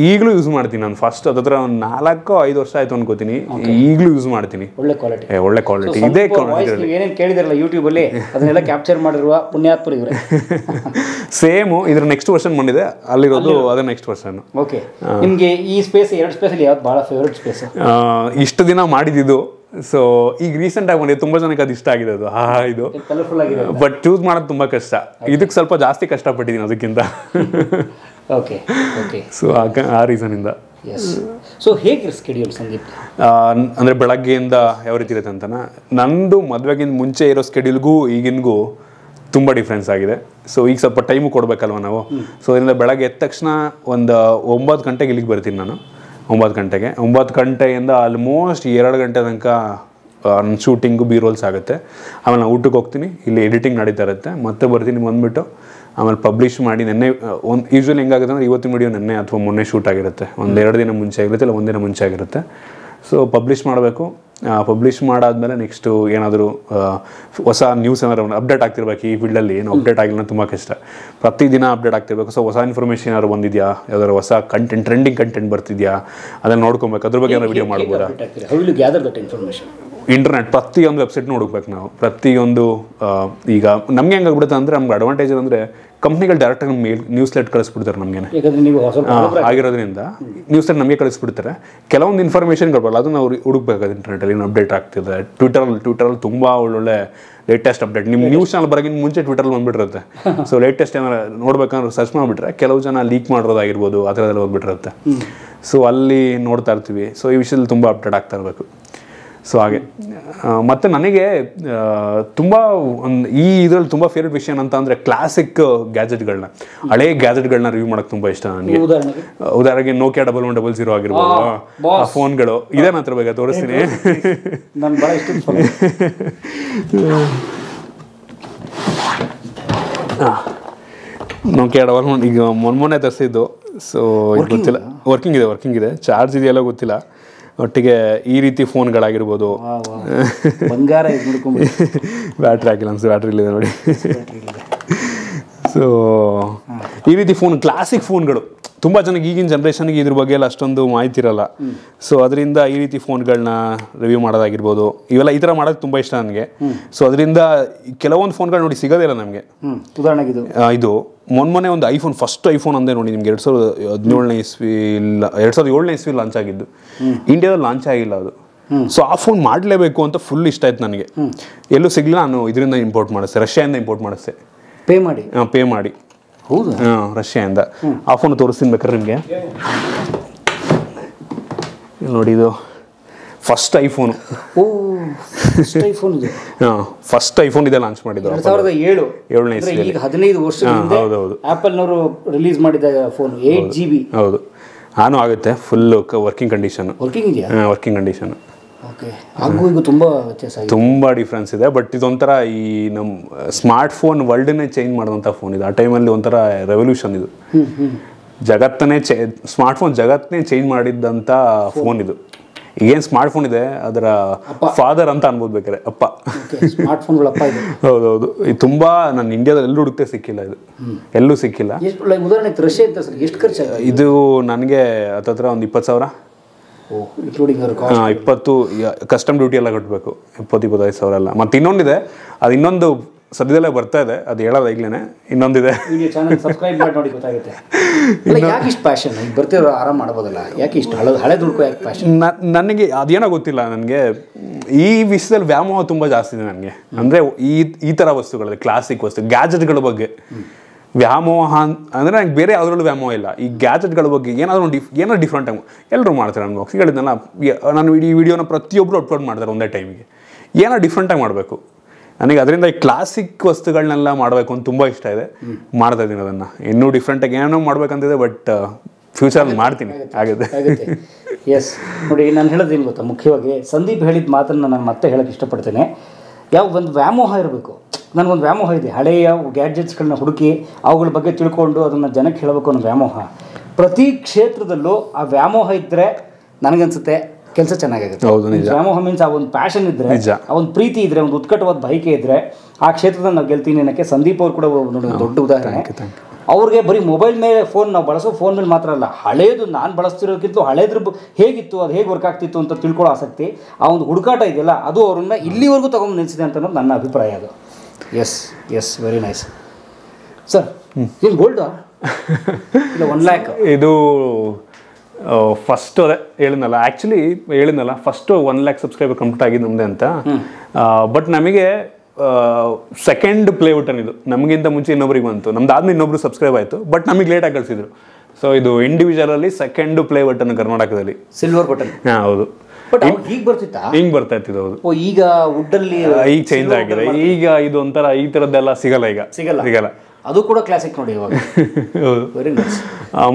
ಈಗಲೂ ಯೂಸ್ ಮಾಡ್ತೀನಿ ನಾನು. ಫಸ್ಟ್ ಅದತ್ರ ಒಂದು 4-5 ವರ್ಷ ಆಯ್ತು ಅನ್ಕೋತೀನಿ, ಈಗಲೂ ಯೂಸ್ ಮಾಡ್ತೀನಿ. ಒಳ್ಳೆ ಕ್ವಾಲಿಟಿ ಇದೇ ಏನೇನು ಕೇಳಿದಿರಲ್ಲ ಯೂಟ್ಯೂಬ್ ಅಲ್ಲಿ ಅದನ್ನೆಲ್ಲ ಕ್ಯಾಪ್ಚರ್ ಮಾಡಿರುವ ಪುಣ್ಯಾತ್ಮರು ಇವ್ರೆ. ಸೇಮ್ ಇದ್ರ ನೆಕ್ಸ್ಟ್ ವರ್ಷನ್ ಬಂದಿದೆ, ಅಲ್ಲಿರೋದು ಅದೇ ನೆಕ್ಸ್ಟ್ ವರ್ಷನ್. ಓಕೆ, ನಿಮ್ಗೆ ಈ ಸ್ಪೇಸ್ 2 ಸ್ಪೇಸ್ ಅಲ್ಲಿ ಯಾವ್ದು ಬಹಳ ಫೇವರೇಟ್ ಸ್ಪೇಸ್? ಇಷ್ಟು ದಿನ ಮಾಡಿದ್ದು. ಸೊ ಈಗ ರೀಸೆಂಟ್ ಆಗಿ ಬಂದಿದೆ, ತುಂಬಾ ಜನಕ್ಕೆ ಅದು ಇಷ್ಟ ಆಗಿದೆ. ಅದು ಇದು ಕಲರ್ಫುಲ್ ಆಗಿದೆ, ಬಟ್ ಚೂಸ್ ಮಾಡೋದು ತುಂಬಾ ಕಷ್ಟ. ಇದಕ್ಕೆ ಸ್ವಲ್ಪ ಜಾಸ್ತಿ ಕಷ್ಟಪಟ್ಟಿದ್ದೀನಿ ಅದಕ್ಕಿಂತ. ಓಕೆ ಓಕೆ, ಸೊ ಆ ರೀಸನ್ ಇಂದ. ಸೊ ಹೇಗೆ ಸ್ಕೆಡ್ಯೂಲ್ ಸಂದೀಪ್? ಅಂದ್ರೆ ಬೆಳಗ್ಗೆಯಿಂದ ಯಾವ ರೀತಿ ಇರುತ್ತೆ ಅಂತನಾ, ನಂದು ಮದುವೆಗಿಂತ ಮುಂಚೆ ಇರೋ ಸ್ಕೆಡ್ಯೂಲ್ಗೂ ಈಗಿನ್ಗೂ ತುಂಬ ಡಿಫ್ರೆನ್ಸ್ ಆಗಿದೆ. ಸೊ ಈಗ ಸ್ವಲ್ಪ ಟೈಮು ಕೊಡಬೇಕಲ್ವ ನಾವು. ಸೊ ಅದರಿಂದ ಬೆಳಗ್ಗೆ ಎದ್ದ ತಕ್ಷಣ ಒಂದು 9 ಗಂಟೆಗೆ ಇಲ್ಲಿಗೆ ಬರ್ತೀನಿ ನಾನು. 9 ಗಂಟೆಯಿಂದ ಆಲ್ಮೋಸ್ಟ್ 2 ಗಂಟೆ ತನಕ ನನ್ನ ಶೂಟಿಂಗು ರೋಲ್ಸ್ ಆಗುತ್ತೆ. ಆಮೇಲೆ ನಾನು ಊಟಕ್ಕೆ ಹೋಗ್ತೀನಿ, ಇಲ್ಲಿ ಎಡಿಟಿಂಗ್ ನಡೀತಾ ಇರುತ್ತೆ, ಮತ್ತೆ ಬರ್ತೀನಿ, ಬಂದುಬಿಟ್ಟು ಆಮೇಲೆ ಪಬ್ಲಿಷ್ ಮಾಡಿ. ನೆನ್ನೆ ಯೂಶ್ವಲಿ ಹೆಂಗಾಗುತ್ತೆ ಅಂದರೆ ಇವತ್ತಿನ ವಿಡಿಯೋ ನೆನ್ನೆ ಅಥವಾ ಮೊನ್ನೆ ಶೂಟ್ ಆಗಿರುತ್ತೆ, 1-2 ದಿನ ಮುಂಚೆ ಆಗಿರುತ್ತೆ, ಇಲ್ಲ 1 ದಿನ ಮುಂಚೆ ಆಗಿರುತ್ತೆ. ಸೊ ಪಬ್ಲಿಷ್ ಮಾಡಬೇಕು. ಪಬ್ಲಿಷ್ ಮಾಡಾದ್ಮೇಲೆ ನೆಕ್ಸ್ಟು ಏನಾದರೂ ಹೊಸ ನ್ಯೂಸ್ ಏನಾದ್ರು ಅಪ್ಡೇಟ್ ಆಗ್ತಿರ್ಬೇಕು. ಈ ಫೀಲ್ಡಲ್ಲಿ ಏನು ಅಪ್ಡೇಟ್ ಆಗಿಲ್ಲ ತುಂಬ ಕಷ್ಟ, ಪ್ರತಿದಿನ ಅಪ್ಡೇಟ್ ಆಗ್ತಿರ್ಬೇಕು. ಸೊ ಹೊಸ ಇನ್ಫಾರ್ಮೇಷನ್ ಏನಾದ್ರು ಬಂದಿದೆಯಾ, ಯಾವ್ದಾದ್ರು ಹೊಸ ಕಂಟೆಂಟ್, ಟ್ರೆಂಡಿಂಗ್ ಕಂಟೆಂಟ್ ಬರ್ತಿದ್ಯಾ, ಅದನ್ನು ನೋಡ್ಕೊಬೇಕು. ಅದ್ರ ಬಗ್ಗೆ ಏನಾದ್ರು ವಿಡಿಯೋ ಮಾಡ್ಬೋದಾ? ಇಂಟರ್ನೆಟ್ ಪ್ರತಿಯೊಂದು ವೆಬ್ಸೈಟ್ನ ಹುಡುಕ್ಬೇಕು ನಾವು. ಪ್ರತಿಯೊಂದು ಈಗ ನಮಗೆ ಹೆಂಗಾಗ್ಬಿಡುತ್ತೆ ಅಂದರೆ, ನಮ್ಗೆ ಅಡ್ವಾಂಟೇಜ್ ಅಂದರೆ ಕಂಪ್ನಿಗಳು ಡೈರೆಕ್ಟಾಗಿ ನ್ಯೂಸ್ ಲೆಟ್ ಕಳಿಸ್ಬಿಡ್ತಾರೆ ನಮಗೆ. ಆಗಿರೋದ್ರಿಂದ ನ್ಯೂಸ್ ಲೆಟ್ ನಮಗೆ ಕಳಿಸ್ಬಿಡ್ತಾರೆ. ಕೆಲವೊಂದು ಇನ್ಫಾರ್ಮೇಷನ್ಗಳು ಬರಲ್ಲ, ಅದನ್ನು ನಾವು ಹುಡುಕ್ಬೇಕಾದ್ರೆ ಇಂಟರ್ನೆಟಲ್ಲಿ ಏನು ಅಪ್ಡೇಟ್ ಆಗ್ತಿದೆ. ಟ್ವಿಟರಲ್ಲಿ ತುಂಬ ಒಳ್ಳೊಳ್ಳೆ ಲೇಟೆಸ್ಟ್ ಅಪ್ಡೇಟ್. ನಿಮ್ಮ ನ್ಯೂಸ್ ಚಾನಲ್ ಬರೋಕ್ಕಿಂತ ಮುಂಚೆ ಟ್ವಿಟರಲ್ಲಿ ಬಂದುಬಿಟ್ಟಿರುತ್ತೆ. ಸೊ ಲೇಟೆಸ್ಟ್ ಏನಾರು ನೋಡ್ಬೇಕಂದ್ರೆ ಸರ್ಚ್ ಮಾಡಿಬಿಟ್ರೆ ಕೆಲವು ಜನ ಲೀಕ್ ಮಾಡಿರೋದಾಗಿರ್ಬೋದು, ಆ ಥರದಲ್ಲಿ ಹೋಗ್ಬಿಟ್ಟಿರುತ್ತೆ. ಸೊ ಅಲ್ಲಿ ನೋಡ್ತಾ ಇರ್ತೀವಿ. ಸೊ ಈ ವಿಷಯದಲ್ಲಿ ತುಂಬ ಅಪ್ಡೇಟ್ ಆಗ್ತಾ ಇರಬೇಕು. ಸೊ ಹಾಗೆ ಮತ್ತು ನನಗೆ ತುಂಬ ಈ ಇದರಲ್ಲಿ ತುಂಬ ಫೇವ್ರೆಟ್ ವಿಷಯ ಏನಂತ ಅಂದರೆ, ಕ್ಲಾಸಿಕ್ ಗ್ಯಾಜೆಟ್ಗಳನ್ನ, ಹಳೇ ಗ್ಯಾಜೆಟ್ಗಳನ್ನ ರಿವ್ಯೂ ಮಾಡೋಕ್ಕೆ ತುಂಬ ಇಷ್ಟ ನನಗೆ. ಉದಾಹರಣೆಗೆ Nokia 1100 ಆಗಿರ್ಬೋದು, ಆ ಫೋನ್ಗಳು ಇದೆ ನನ್ನ ಹತ್ರ, ಬೇಕಾ ತೋರಿಸ್ತೀನಿ. Nokia 1100 ಈಗ ಮೊನ್ನೆ ತರಿಸಿದ್ದು. ಸೊ ಇದು ಗೊತ್ತಿಲ್ಲ, ವರ್ಕಿಂಗ್ ಇದೆ, ಚಾರ್ಜ್ ಇದೆಯಲ್ಲ ಗೊತ್ತಿಲ್ಲ. ಒಟ್ಟಿಗೆ ಈ ರೀತಿ ಫೋನ್ಗಳಾಗಿರ್ಬೋದು, ಬ್ಯಾಟ್ರಿ ಹಾಕಿಲ್ಲ ಅನ್ಸುತ್ತೆ, ಬ್ಯಾಟ್ರಿ ಇಲ್ಲಿದೆ ನೋಡಿ. ಸೊ ಈ ರೀತಿ ಫೋನ್, ಕ್ಲಾಸಿಕ್ ಫೋನ್ಗಳು ತುಂಬ ಜನಕ್ಕೆ, ಈಗಿನ ಜನ್ರೇಷನ್ಗೆ ಇದ್ರ ಬಗ್ಗೆ ಎಲ್ಲ ಅಷ್ಟೊಂದು ಮಾಹಿತಿ ಇರಲ್ಲ. ಸೊ ಅದರಿಂದ ಈ ರೀತಿ ಫೋನ್ಗಳನ್ನ ರಿವ್ಯೂ ಮಾಡೋದಾಗಿರ್ಬೋದು, ಇವೆಲ್ಲ ಈ ಥರ ಮಾಡೋದು ತುಂಬ ಇಷ್ಟ ನನಗೆ. ಸೊ ಅದರಿಂದ ಕೆಲವೊಂದು ಫೋನ್ಗಳು ನೋಡಿ ಸಿಗೋದಿಲ್ಲ ನಮಗೆ. ಉದಾಹರಣೆಗೆ ಇದು ಮೊನ್ನೆ ಒಂದು ಫಸ್ಟ್ ಐಫೋನ್ ಅಂದೇ ನೋಡಿ ನಿಮ್ಗೆ 2017ನೇ ಇಸ್ವಿ ಇಲ್ಲ 2007ನೇ ಇಸ್ವಿ ಲಾಂಚ್ ಆಗಿದ್ದು, ಇಂಡಿಯಾದಲ್ಲಿ ಲಾಂಚ್ ಆಗಿಲ್ಲ ಅದು. ಸೊ ಆ ಫೋನ್ ಮಾಡಲೇಬೇಕು ಅಂತ ಫುಲ್ ಇಷ್ಟ ಆಯ್ತು ನನಗೆ. ಎಲ್ಲೂ ಸಿಗಲಿಲ್ಲ, ನಾನು ಇದರಿಂದ ಇಂಪೋರ್ಟ್ ಮಾಡಿಸ್ದೆ, ರಷ್ಯಾದಿಂದ ಇಂಪೋರ್ಟ್ ಮಾಡಿಸ್ದೆ, ಪೇ ಮಾಡಿ. ಹೌದು, ರಷ್ಯಾದಿಂದ. ಆ ಫೋನ್ ತೋರಿಸ್ತೀನಿ ಬೇಕಾದ್ರೆ ನಿಮಗೆ. ನೋಡಿ, ಇದು ಫಸ್ಟ್ ಐಫೋನ್. ಫಸ್ಟ್ ಐಫೋನ್ ಇದೆ ಲಾಂಚ್ ಮಾಡಿದ್ದು 2007ನೇ ಇಸ್ವಿ. 15 ವರ್ಷದಿಂದ ಆಪಲ್ನವರು ರಿಲೀಸ್ ಮಾಡಿದ ಫೋನ್, 8GB. ಹೌದು, ಆನು ಆಗುತ್ತೆ, full working condition. Working condition. ತುಂಬ ಡಿಫ್ರೆನ್ಸ್ ಇದೆ. ಬಟ್ ಇದೊಂಥರ ಈ ನಮ್ಮ ಸ್ಮಾರ್ಟ್ ಫೋನ್ ವರ್ಲ್ಡನ್ನೇ ಚೇಂಜ್ ಮಾಡಿದಂಥ ಫೋನ್ ಇದು. ಆ ಟೈಮಲ್ಲಿ ಒಂಥರ ರೆವಲ್ಯೂಷನ್ ಇದು, ಜಗತ್ತನ್ನೇ ಸ್ಮಾರ್ಟ್ ಫೋನ್ ಜಗತ್ತನ್ನೇ ಚೇಂಜ್ ಮಾಡಿದ್ದಂಥ ಫೋನ್ ಇದು. ಈಗೇನು ಸ್ಮಾರ್ಟ್ ಫೋನ್ ಇದೆ ಅದರ ಫಾದರ್ ಅಂತ ಅನ್ಬೋದು ಬೇಕಾರೆ, ಅಪ್ಪ. ಹೌದೌದು, ಇದು ತುಂಬ ನಾನು ಇಂಡಿಯಾದಲ್ಲಿ ಎಲ್ಲೂ ಹುಡುಕ್ತೆ ಸಿಕ್ಕಿಲ್ಲ, ಇದು ಎಲ್ಲೂ ಸಿಕ್ಕಿಲ್ಲ. ಇದು ನನಗೆ ಹತ್ತತ್ರ ಒಂದು 20,000. 20 ಕಸ್ಟಮ್ ಡ್ಯೂಟಿ ಎಲ್ಲ ಕಟ್ಟಬೇಕು, 20-25 ಸಾವಿರ ಎಲ್ಲ. ಮತ್ತು ಇನ್ನೊಂದಿದೆ, ಅದು ಇನ್ನೊಂದು ಸದ್ಯದಲ್ಲೇ ಬರ್ತಾ ಇದೆ, ಅದು ಹೇಳೋದು ಈಗಲೇ. ಇನ್ನೊಂದಿದೆ, ನನಗೆ ಅದೇನೋ ಗೊತ್ತಿಲ್ಲ. ನನಗೆ ಈ ವಿಷಯದಲ್ಲಿ ವ್ಯಾಮೋಹ ತುಂಬ ಜಾಸ್ತಿ ಇದೆ ನನಗೆ. ಅಂದರೆ ಈ ಥರ ವಸ್ತುಗಳಲ್ಲಿ, ಕ್ಲಾಸಿಕ್ ವಸ್ತು, ಗ್ಯಾಜೆಟ್ಗಳ ಬಗ್ಗೆ ವ್ಯಾಮೋಹ ಅಂದರೆ ನಂಗೆ ಬೇರೆ ಯಾವುದ್ರಲ್ಲೂ ವ್ಯಾಮೋಹ ಇಲ್ಲ. ಈ ಗ್ಯಾಜೆಟ್ಗಳ ಬಗ್ಗೆ ಏನೋ ಡಿಫ್ರೆಂಟ್ ಆಗಿ ಎಲ್ಲರೂ ಮಾಡ್ತಾರೆ. ನಾನು ಬಾಕ್ಸಿಂಗ್ ಹೇಳಿದ್ನಲ್ಲ, ನಾನು ಈ ವಿಡಿಯೋನ ಪ್ರತಿಯೊಬ್ಬರು ಅಪ್ಲೋಡ್ ಮಾಡ್ತಾರೆ ಒಂದೇ ಟೈಮಿಗೆ. ಏನೋ ಡಿಫ್ರೆಂಟಾಗಿ ಮಾಡಬೇಕು. ನನಗೆ ಅದರಿಂದ ಈ ಕ್ಲಾಸಿಕ್ ವಸ್ತುಗಳನ್ನೆಲ್ಲ ಮಾಡಬೇಕು ಅಂತ ತುಂಬ ಇಷ್ಟ ಇದೆ, ಮಾಡ್ತಾ ಇದ್ದೀನಿ ಅದನ್ನು. ಇನ್ನೂ ಡಿಫ್ರೆಂಟಾಗಿ ಏನೇನೋ ಮಾಡ್ಬೇಕಂತಿದೆ, ಬಟ್ ಫ್ಯೂಚರಲ್ಲಿ ಮಾಡ್ತೀನಿ, ಆಗುತ್ತೆ. ಎಸ್, ನೋಡಿ, ನಾನು ಹೇಳೋದೇನು ಗೊತ್ತಾ, ಮುಖ್ಯವಾಗಿ ಸಂದೀಪ್ ಹೇಳಿದ ಮಾತನ್ನು ನಾನು ಮತ್ತೆ ಹೇಳೋಕ್ಕೆ ಇಷ್ಟಪಡ್ತೇನೆ. ಯಾವ ಒಂದು ವ್ಯಾಮೋಹ ಇರಬೇಕು. ನನಗೊಂದು ವ್ಯಾಮೋಹ ಇದೆ, ಹಳೆಯ ಗ್ಯಾಡ್ಜೆಟ್ಸ್ಗಳನ್ನ ಹುಡುಕಿ ಅವುಗಳ ಬಗ್ಗೆ ತಿಳ್ಕೊಂಡು ಅದನ್ನು ಜನಕ್ಕೆ ಹೇಳಬೇಕು ಅನ್ನೋ ವ್ಯಾಮೋಹ. ಪ್ರತಿ ಕ್ಷೇತ್ರದಲ್ಲೂ ಆ ವ್ಯಾಮೋಹ ಇದ್ದರೆ ನನಗನ್ಸುತ್ತೆ ಕೆಲಸ ಚೆನ್ನಾಗಾಗುತ್ತೆ. ವ್ಯಾಮೋಹ ಮೀನ್ಸ್ ಆ ಒಂದು ಪ್ಯಾಷನ್ ಇದ್ದರೆ, ಆ ಒಂದು ಪ್ರೀತಿ ಇದ್ದರೆ, ಒಂದು ಉತ್ಕಟವಾದ ಬಯಕೆ ಇದ್ದರೆ ಆ ಕ್ಷೇತ್ರದಲ್ಲಿ ನಾವು ಗೆಲ್ತೀನಿ ಅನ್ನೋಕ್ಕೆ ಸಂದೀಪ್ ಅವ್ರು ಕೂಡ ನೋಡಿ ದೊಡ್ಡ ಉದಾಹರಣೆ. ಅವ್ರಿಗೆ ಬರೀ ಮೊಬೈಲ್ ಮೇಲೆ ಫೋನ್ ನಾವು ಬಳಸೋ ಫೋನ್ ಮೇಲೆ ಮಾತ್ರ ಅಲ್ಲ, ಹಳೇದು ನಾನು ಬಳಸ್ತಿರೋದಕ್ಕಿಂತ ಹಳೇದ್ರ ಹೇಗಿತ್ತು, ಅದು ಹೇಗೆ ವರ್ಕ್ ಆಗ್ತಿತ್ತು ಅಂತ ತಿಳ್ಕೊಳ್ಳೋ ಆಸಕ್ತಿ, ಆ ಒಂದು ಹುಡುಕಾಟ ಇದೆಯಲ್ಲ, ಅದು ಅವ್ರನ್ನ ಇಲ್ಲಿವರೆಗೂ ತೊಗೊಂಡು ನಿಲ್ಲಿಸಿದೆ ಅಂತ ಅನ್ನೋದು ನನ್ನ ಅಭಿಪ್ರಾಯ. ಅದು ಎಸ್ ವೆರಿ ನೈಸ್ ಸರ್. ಏನು ಗೋಲ್ಡಾ ಇಲ್ಲ 1 lakh? ಇದು ಫಸ್ಟ್ ಅದೇ ಹೇಳಿದ್ನಲ್ಲ ಫಸ್ಟು 1 lakh ಸಬ್ಸ್ಕ್ರೈಬರ್ ಕಂಪ್ಲೀಟ್ ಆಗಿದ್ದು ನಮ್ಮದೇ ಅಂತ. ಬಟ್ ನಮಗೆ ಸೆಕೆಂಡ್ ಪ್ಲೇ ಬಟನ್ ಇದು. ನಮಗಿಂತ ಮುಂಚೆ ಇನ್ನೊಬ್ರಿಗೆ ಬಂತು, ನಮ್ದಾದ್ಮೇಲೆ ಇನ್ನೊಬ್ರು ಸಬ್ಸ್ಕ್ರೈಬ್ ಆಯಿತು, ಬಟ್ ನಮಗೆ ಲೇಟಾಗಿ ಕಳಿಸಿದ್ರು. ಸೊ ಇದು ಇಂಡಿವಿಜುವಲಲ್ಲಿ ಸೆಕೆಂಡ್ ಪ್ಲೇ ಬಟನ್ ಕರ್ನಾಟಕದಲ್ಲಿ, ಸಿಲ್ವರ್ ಬಟನ್. ಹೌದು, ಹೀಗೆ ಬರ್ತಿತ್ತಾ? ಹಿಂಗೆ ಬರ್ತಾ ಇತ್ತು. ಹೌದು, ಈಗ ವುಡ್ಡಲ್ಲಿ ಈಗ ಚೇಂಜ್ ಆಗಿದೆ. ಈಗ ಇದು ಒಂಥರ ಈ ಥರದ್ದೆಲ್ಲ ಸಿಗಲ್ಲ. ಅದು ಕೂಡ ಕ್ಲಾಸಿಕ್ ನೋಡಿ ಇವಾಗ. Very nice.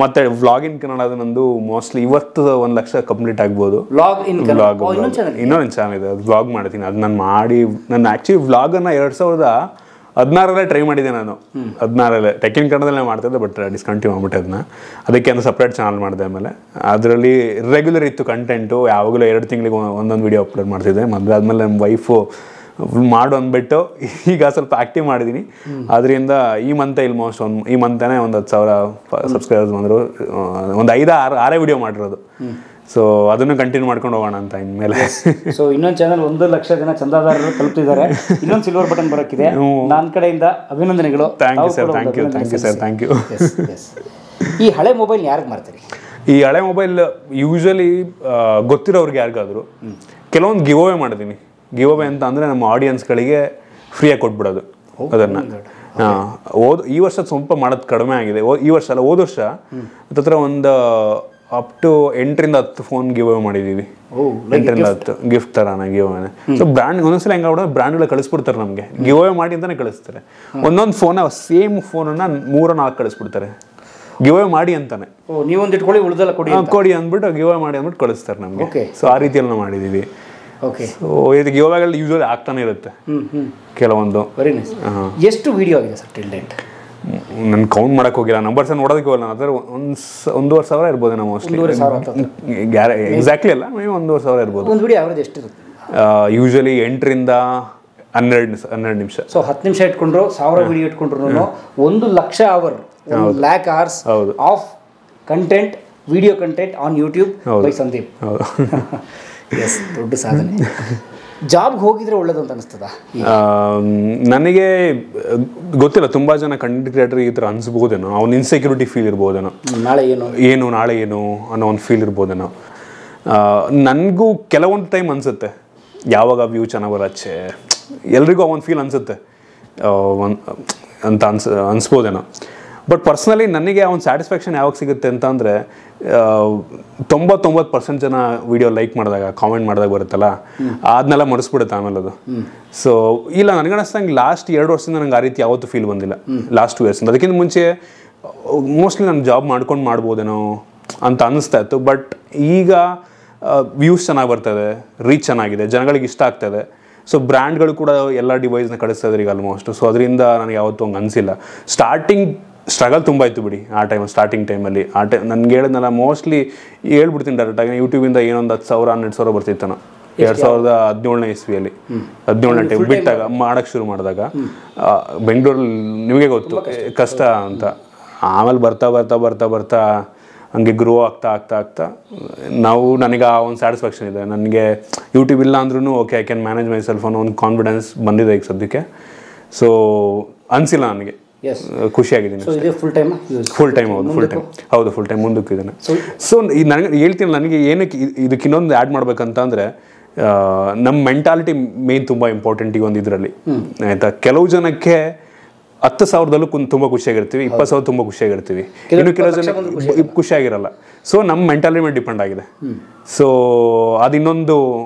ಮತ್ತೆ ವ್ಲಾಗ್ ಇನ್ ಕನ್ನಡ ಅದು ನಂದು ಮೋಸ್ಟ್ಲಿ ಇವತ್ತು 1 lakh ಕಂಪ್ಲೀಟ್ ಆಗ್ಬೋದು. ಇನ್ನೊಂದು ಚಾನಲ್ ಇದೆ, ಅದು ವ್ಲಾಗ್ ಮಾಡ್ತೀನಿ. ಅದು ನಾನು ಆ್ಯಕ್ಚುಲಿ ವ್ಲಾಗನ್ನು 2016 ಟ್ರೈ ಮಾಡಿದೆ ನಾನು. 16 ಟೆಕ್ ಇನ್ ಕನ್ನಡದಲ್ಲೇ ಮಾಡ್ತಿದ್ದೆ, ಬಟ್ ಡಿಸ್ಕಂಟಿನ್ಯೂ ಮಾಡ್ಬಿಟ್ಟೆ ಅದನ್ನ. ಅದಕ್ಕೆ ಒಂದು ಸಪ್ರೇಟ್ ಚಾನಲ್ ಮಾಡಿದೆ. ಆಮೇಲೆ ಅದರಲ್ಲಿ ರೆಗ್ಯುಲರ್ ಇತ್ತು ಕಂಟೆಂಟು, ಯಾವಾಗಲೂ 2 ತಿಂಗಳಿಗೆ ಒಂದೊಂದು ವೀಡಿಯೋ ಅಪ್ಲೋಡ್ ಮಾಡ್ತಿದ್ದೆ. ಮದುವೆ ಆದಮೇಲೆ ನಮ್ಮ ವೈಫು ಮಾಡು ಅಂದ್ಬಿಟ್ಟು ಈಗ ಸ್ವಲ್ಪ ಆ್ಯಕ್ಟಿವ್ ಮಾಡಿದ್ದೀನಿ. ಅದರಿಂದ ಈ ಮಂತೇ ಈ ಮಂತನೇ ಒಂದು 10,000 ಸಬ್ಸ್ಕ್ರೈಬರ್ಸ್ ಬಂದರು. ಒಂದು 5-6 ವಿಡಿಯೋ ಮಾಡಿರೋದು. ಸೊ ಅದನ್ನು ಕಂಟಿನ್ಯೂ ಮಾಡ್ಕೊಂಡು ಹೋಗೋಣ ಅಂತ ಇನ್ಮೇಲೆ. ಸೊ ಇನ್ನೊಂದು ಚಾನಲ್ 1 ಲಕ್ಷ ಜನ ಚಂದಾದಾರರು ತಲುಪ್ತಿದ್ದಾರೆ. ಇನ್ನೊಂದು ಸಿಲ್ವರ್ ಬಟನ್ ಬರೋಕ್ಕಿದೆ. ನನ್ನ ಕಡೆಯಿಂದ ಅಭಿನಂದನೆಗಳು. Thank you sir. Thank you. ಈ ಹಳೆ ಮೊಬೈಲ್ ಯಾರಿಗೆ ಮಾಡ್ತೀರಿ? ಈ ಹಳೆ ಮೊಬೈಲ್ ಯೂಶಲಿ ಗೊತ್ತಿರೋರಿಗೆ ಯಾರಿಗಾದ್ರು ಕೆಲವೊಂದು ಗಿವ್ ಅವೇ ಮಾಡಿದ್ದೀನಿ. ಗಿವ್ ಅವೇ ಅಂತ ಅಂದರೆ ನಮ್ಮ ಆಡಿಯನ್ಸ್ಗಳಿಗೆ ಫ್ರೀಯಾಗಿ ಕೊಟ್ಬಿಡೋದು ಅದನ್ನು. ಈ ವರ್ಷ ಸ್ವಲ್ಪ ಮಾಡೋದು ಕಡಿಮೆ ಆಗಿದೆ. ಈ ವರ್ಷ ಅಲ್ಲ, ಹೋದ ವರ್ಷ ಹತ್ರ ಒಂದು up to 8-10 phone give away ಮಾಡಿದ್ದೀವಿ. 8-10 ಗಿಫ್ಟ್ ಥರನ ಗಿವ್ ಅವೇನೆ. ಸೊ ಬ್ರ್ಯಾಂಡ್ ಒಂದೊಂದ್ಸಲ ಹೆಂಗೆ ಆಗ್ಬಿಡೋದು, ಬ್ರ್ಯಾಂಡ್ಗಳು ಕಳಿಸ್ಬಿಡ್ತಾರೆ ನಮಗೆ, ಗಿವ್ ಅವೇ ಮಾಡಿ ಅಂತಲೇ ಕಳಿಸ್ತಾರೆ. ಒಂದೊಂದು ಸೇಮ್ ಫೋನನ್ನು 3-4 ಕಳಿಸ್ಬಿಡ್ತಾರೆ ಗಿವ್ ಅವೇ ಮಾಡಿ ಅಂತಾನೆ. ನೀವೊಂದು ಇಟ್ಕೊಳ್ಳಿ, ಉಳಿದೆಲ್ಲ ಕೊಡಿ ಅಂದ್ಬಿಟ್ಟು ಗಿವ್ ಅವೇ ಮಾಡಿ ಅಂದ್ಬಿಟ್ಟು ಕಳಿಸ್ತಾರೆ ನಮಗೆ. ಸೊ ಆ ರೀತಿಯಲ್ಲಿ ನಾವು ಮಾಡಿದ್ದೀವಿ. ಸೊ ಇದು ಗಿವ್ ಅವೇಗಳು ಯೂಶಲಿ ಆಗ್ತಾನೆ ಇರುತ್ತೆ ಕೆಲವೊಂದು. Very nice. ಎಷ್ಟು ವಿಡಿಯೋ ಆಗಿದೆ ಸರ್ ಟಿಲ್ ಡೇಟ್? ನಾನು ಕೌಂಟ್ ಮಾಡಕ್ಕೆ ಹೋಗಿಲ್ಲ, ನಂಬರ್ಸ್ ನೋಡೋದಕ್ಕೆ ಹೋಗಲ್ಲ. ಅದರ 1,500,000 ಇರ್ಬೋದು ಮೋಸ್ಟ್ಲಿ. ಎಕ್ಸಾಕ್ಟ್ಲಿ ಅಲ್ಲ, ಮೇ 1,500,000 ಇರ್ಬೋದು. ಒಂದು ವಿಡಿಯೋ ಅವರೇಜ್ ಎಷ್ಟು ಇರುತ್ತೆ? ಯೂಶಲಿ 8-12 ನಿಮಿಷ. ಸೊ 10 ನಿಮಿಷ ಇಟ್ಕೊಂಡ್ರು, 1000 ವಿಡಿಯೋ ಇಟ್ಕೊಂಡ್ರು 1 ಲಕ್ಷ hour, 1 lakh hours of content, video content on YouTube by Sandeep. Yes, ದೊಡ್ಡ ಸಾಧನೆ. ಜಾಬ್ಗೆ ಹೋಗಿದ್ರೆ ಒಳ್ಳೇದು ಅಂತ ಅನಿಸ್ತದ? ನನಗೆ ಗೊತ್ತಿಲ್ಲ, ತುಂಬ ಜನ ಕಂಟೆಂಟ್ ಕ್ರಿಯೇಟರ್ ಈ ಥರ ಅನಿಸ್ಬೋದೇನೋ, ಅವ್ನ ಇನ್ಸೆಕ್ಯೂರಿಟಿ ಫೀಲ್ ಇರ್ಬೋದೇನೋ, ನಾಳೆ ಏನು ಅನ್ನೋ ಒಂದು ಫೀಲ್ ಇರ್ಬೋದೇನೋ. ನನಗೂ ಕೆಲವೊಂದು ಟೈಮ್ ಅನಿಸುತ್ತೆ, ಯಾವಾಗ ವ್ಯೂ ಚೆನ್ನಾಗಿ ಬರಚ್ಚೆ, ಎಲ್ರಿಗೂ ಒಂದು ಫೀಲ್ ಅನಿಸುತ್ತೆ ಅಂತ ಅನಿಸ್ಬೋದೇನೋ. ಬಟ್ ಪರ್ಸ್ನಲಿ ನನಗೆ ಆ ಒಂದು ಸ್ಯಾಟಿಸ್ಫ್ಯಾಕ್ಷನ್ ಯಾವಾಗ ಸಿಗುತ್ತೆ ಅಂತ ಅಂದರೆ 99% ಜನ ವಿಡಿಯೋ ಲೈಕ್ ಮಾಡಿದಾಗ, ಕಾಮೆಂಟ್ ಮಾಡಿದಾಗ ಬರುತ್ತಲ್ಲ, ಅದನ್ನೆಲ್ಲ ಮರೆಸ್ಬಿಡುತ್ತೆ ಆಮೇಲೆ ಅದು. ಸೊ ಇಲ್ಲ, ನನಗನ್ನಿಸ್ತಂಗೆ ಲಾಸ್ಟ್ 2 ವರ್ಷದಿಂದ ನನಗೆ ಆ ರೀತಿ ಯಾವತ್ತೂ ಫೀಲ್ ಬಂದಿಲ್ಲ. ಲಾಸ್ಟ್ 2 ಇಯರ್ಸಿಂದ. ಅದಕ್ಕಿಂತ ಮುಂಚೆ ಮೋಸ್ಟ್ಲಿ ನಾನು ಜಾಬ್ ಮಾಡ್ಕೊಂಡು ಮಾಡ್ಬೋದೇನೋ ಅಂತ ಅನ್ನಿಸ್ತಾ ಇತ್ತು. ಬಟ್ ಈಗ ವ್ಯೂಸ್ ಚೆನ್ನಾಗಿ ಬರ್ತದೆ, ರೀಚ್ ಚೆನ್ನಾಗಿದೆ, ಜನಗಳಿಗೆ ಇಷ್ಟ ಆಗ್ತದೆ. ಸೊ ಬ್ರ್ಯಾಂಡ್ಗಳು ಕೂಡ ಎಲ್ಲ ಡಿವೈಸ್ನ ಕಳಿಸ್ತಾ ಇದ್ದಾರೆ ಈಗ ಆಲ್ಮೋಸ್ಟ್. ಸೊ ಅದರಿಂದ ನನಗೆ ಯಾವತ್ತೂ ಹಂಗೆ ಅನಿಸಿಲ್ಲ. ಸ್ಟ್ರಗಲ್ ತುಂಬ ಇತ್ತು ಬಿಡಿ ಆ ಸ್ಟಾರ್ಟಿಂಗ್ ಟೈಮಲ್ಲಿ. ನನಗೆ ಹೇಳಿದ್ನಲ್ಲ, ಮೋಸ್ಟ್ಲಿ ಹೇಳ್ಬಿಡ್ತೀನಿ ಡೈರೆಕ್ಟಾಗಿ, ಯೂಟ್ಯೂಬಿಂದ ಏನೊಂದು 10,000-12,000 ಬರ್ತಿತ್ತು. 2017ನೇ ಇಸ್ವಿಯಲ್ಲಿ, 17ನೇ ಟೈಮ್ ಬಿಟ್ಟಾಗ ಮಾಡೋಕ್ಕೆ ಶುರು ಮಾಡಿದಾಗ ಬೆಂಗಳೂರಲ್ಲಿ ನಿಮಗೆ ಗೊತ್ತು ಕಷ್ಟ ಅಂತ. ಆಮೇಲೆ ಬರ್ತಾ ಹಂಗೆ ಗ್ರೋ ಆಗ್ತಾ ನನಗೆ ಆ ಒಂದು ಸ್ಯಾಟಿಸ್ಫ್ಯಾಕ್ಷನ್ ಇದೆ. ನನಗೆ ಯೂಟ್ಯೂಬ್ ಇಲ್ಲ ಅಂದ್ರೂ okay, I can manage my self ಅನ್ನೋ ಒಂದು ಕಾನ್ಫಿಡೆನ್ಸ್ ಬಂದಿದೆ ಈಗ ಸದ್ಯಕ್ಕೆ. ಸೊ ಅನಿಸಿಲ್ಲ ನನಗೆ, ಖುಷಿಯಾಗಿದ್ದೀನಿ. ಫುಲ್ ಟೈಮ್ ಹೌದು, ಫುಲ್ ಟೈಮ್ ಮುಂದಕ್ಕಿದ್ದೇನೆ. ಸೊ ನನಗೆ ಹೇಳ್ತೀನಿ, ನನಗೆ ಏನಕ್ಕೆ ಇದಕ್ಕೆ ಇನ್ನೊಂದು ಆ್ಯಡ್ ಮಾಡ್ಬೇಕಂತ ಅಂದರೆ, ನಮ್ಮ ಮೆಂಟಾಲಿಟಿ ಮೇನ್ ತುಂಬ ಇಂಪಾರ್ಟೆಂಟ್ ಈ ಒಂದು ಇದರಲ್ಲಿ, ಆಯಿತಾ. ಕೆಲವು ಜನಕ್ಕೆ 10,000ದಲ್ಲೂ ತುಂಬ ಖುಷಿಯಾಗಿರ್ತೀವಿ, 20,000 ತುಂಬ ಖುಷಿಯಾಗಿರ್ತೀವಿ, ಇನ್ನು ಕೆಲವು ಜನ ಖುಷಿಯಾಗಿರಲ್ಲ. ಸೊ ನಮ್ಮ ಮೆಂಟಾಲಿಟಿ ಮೇಲೆ ಡಿಪೆಂಡ್ ಆಗಿದೆ. ಸೊ ಅದು ಇನ್ನೊಂದು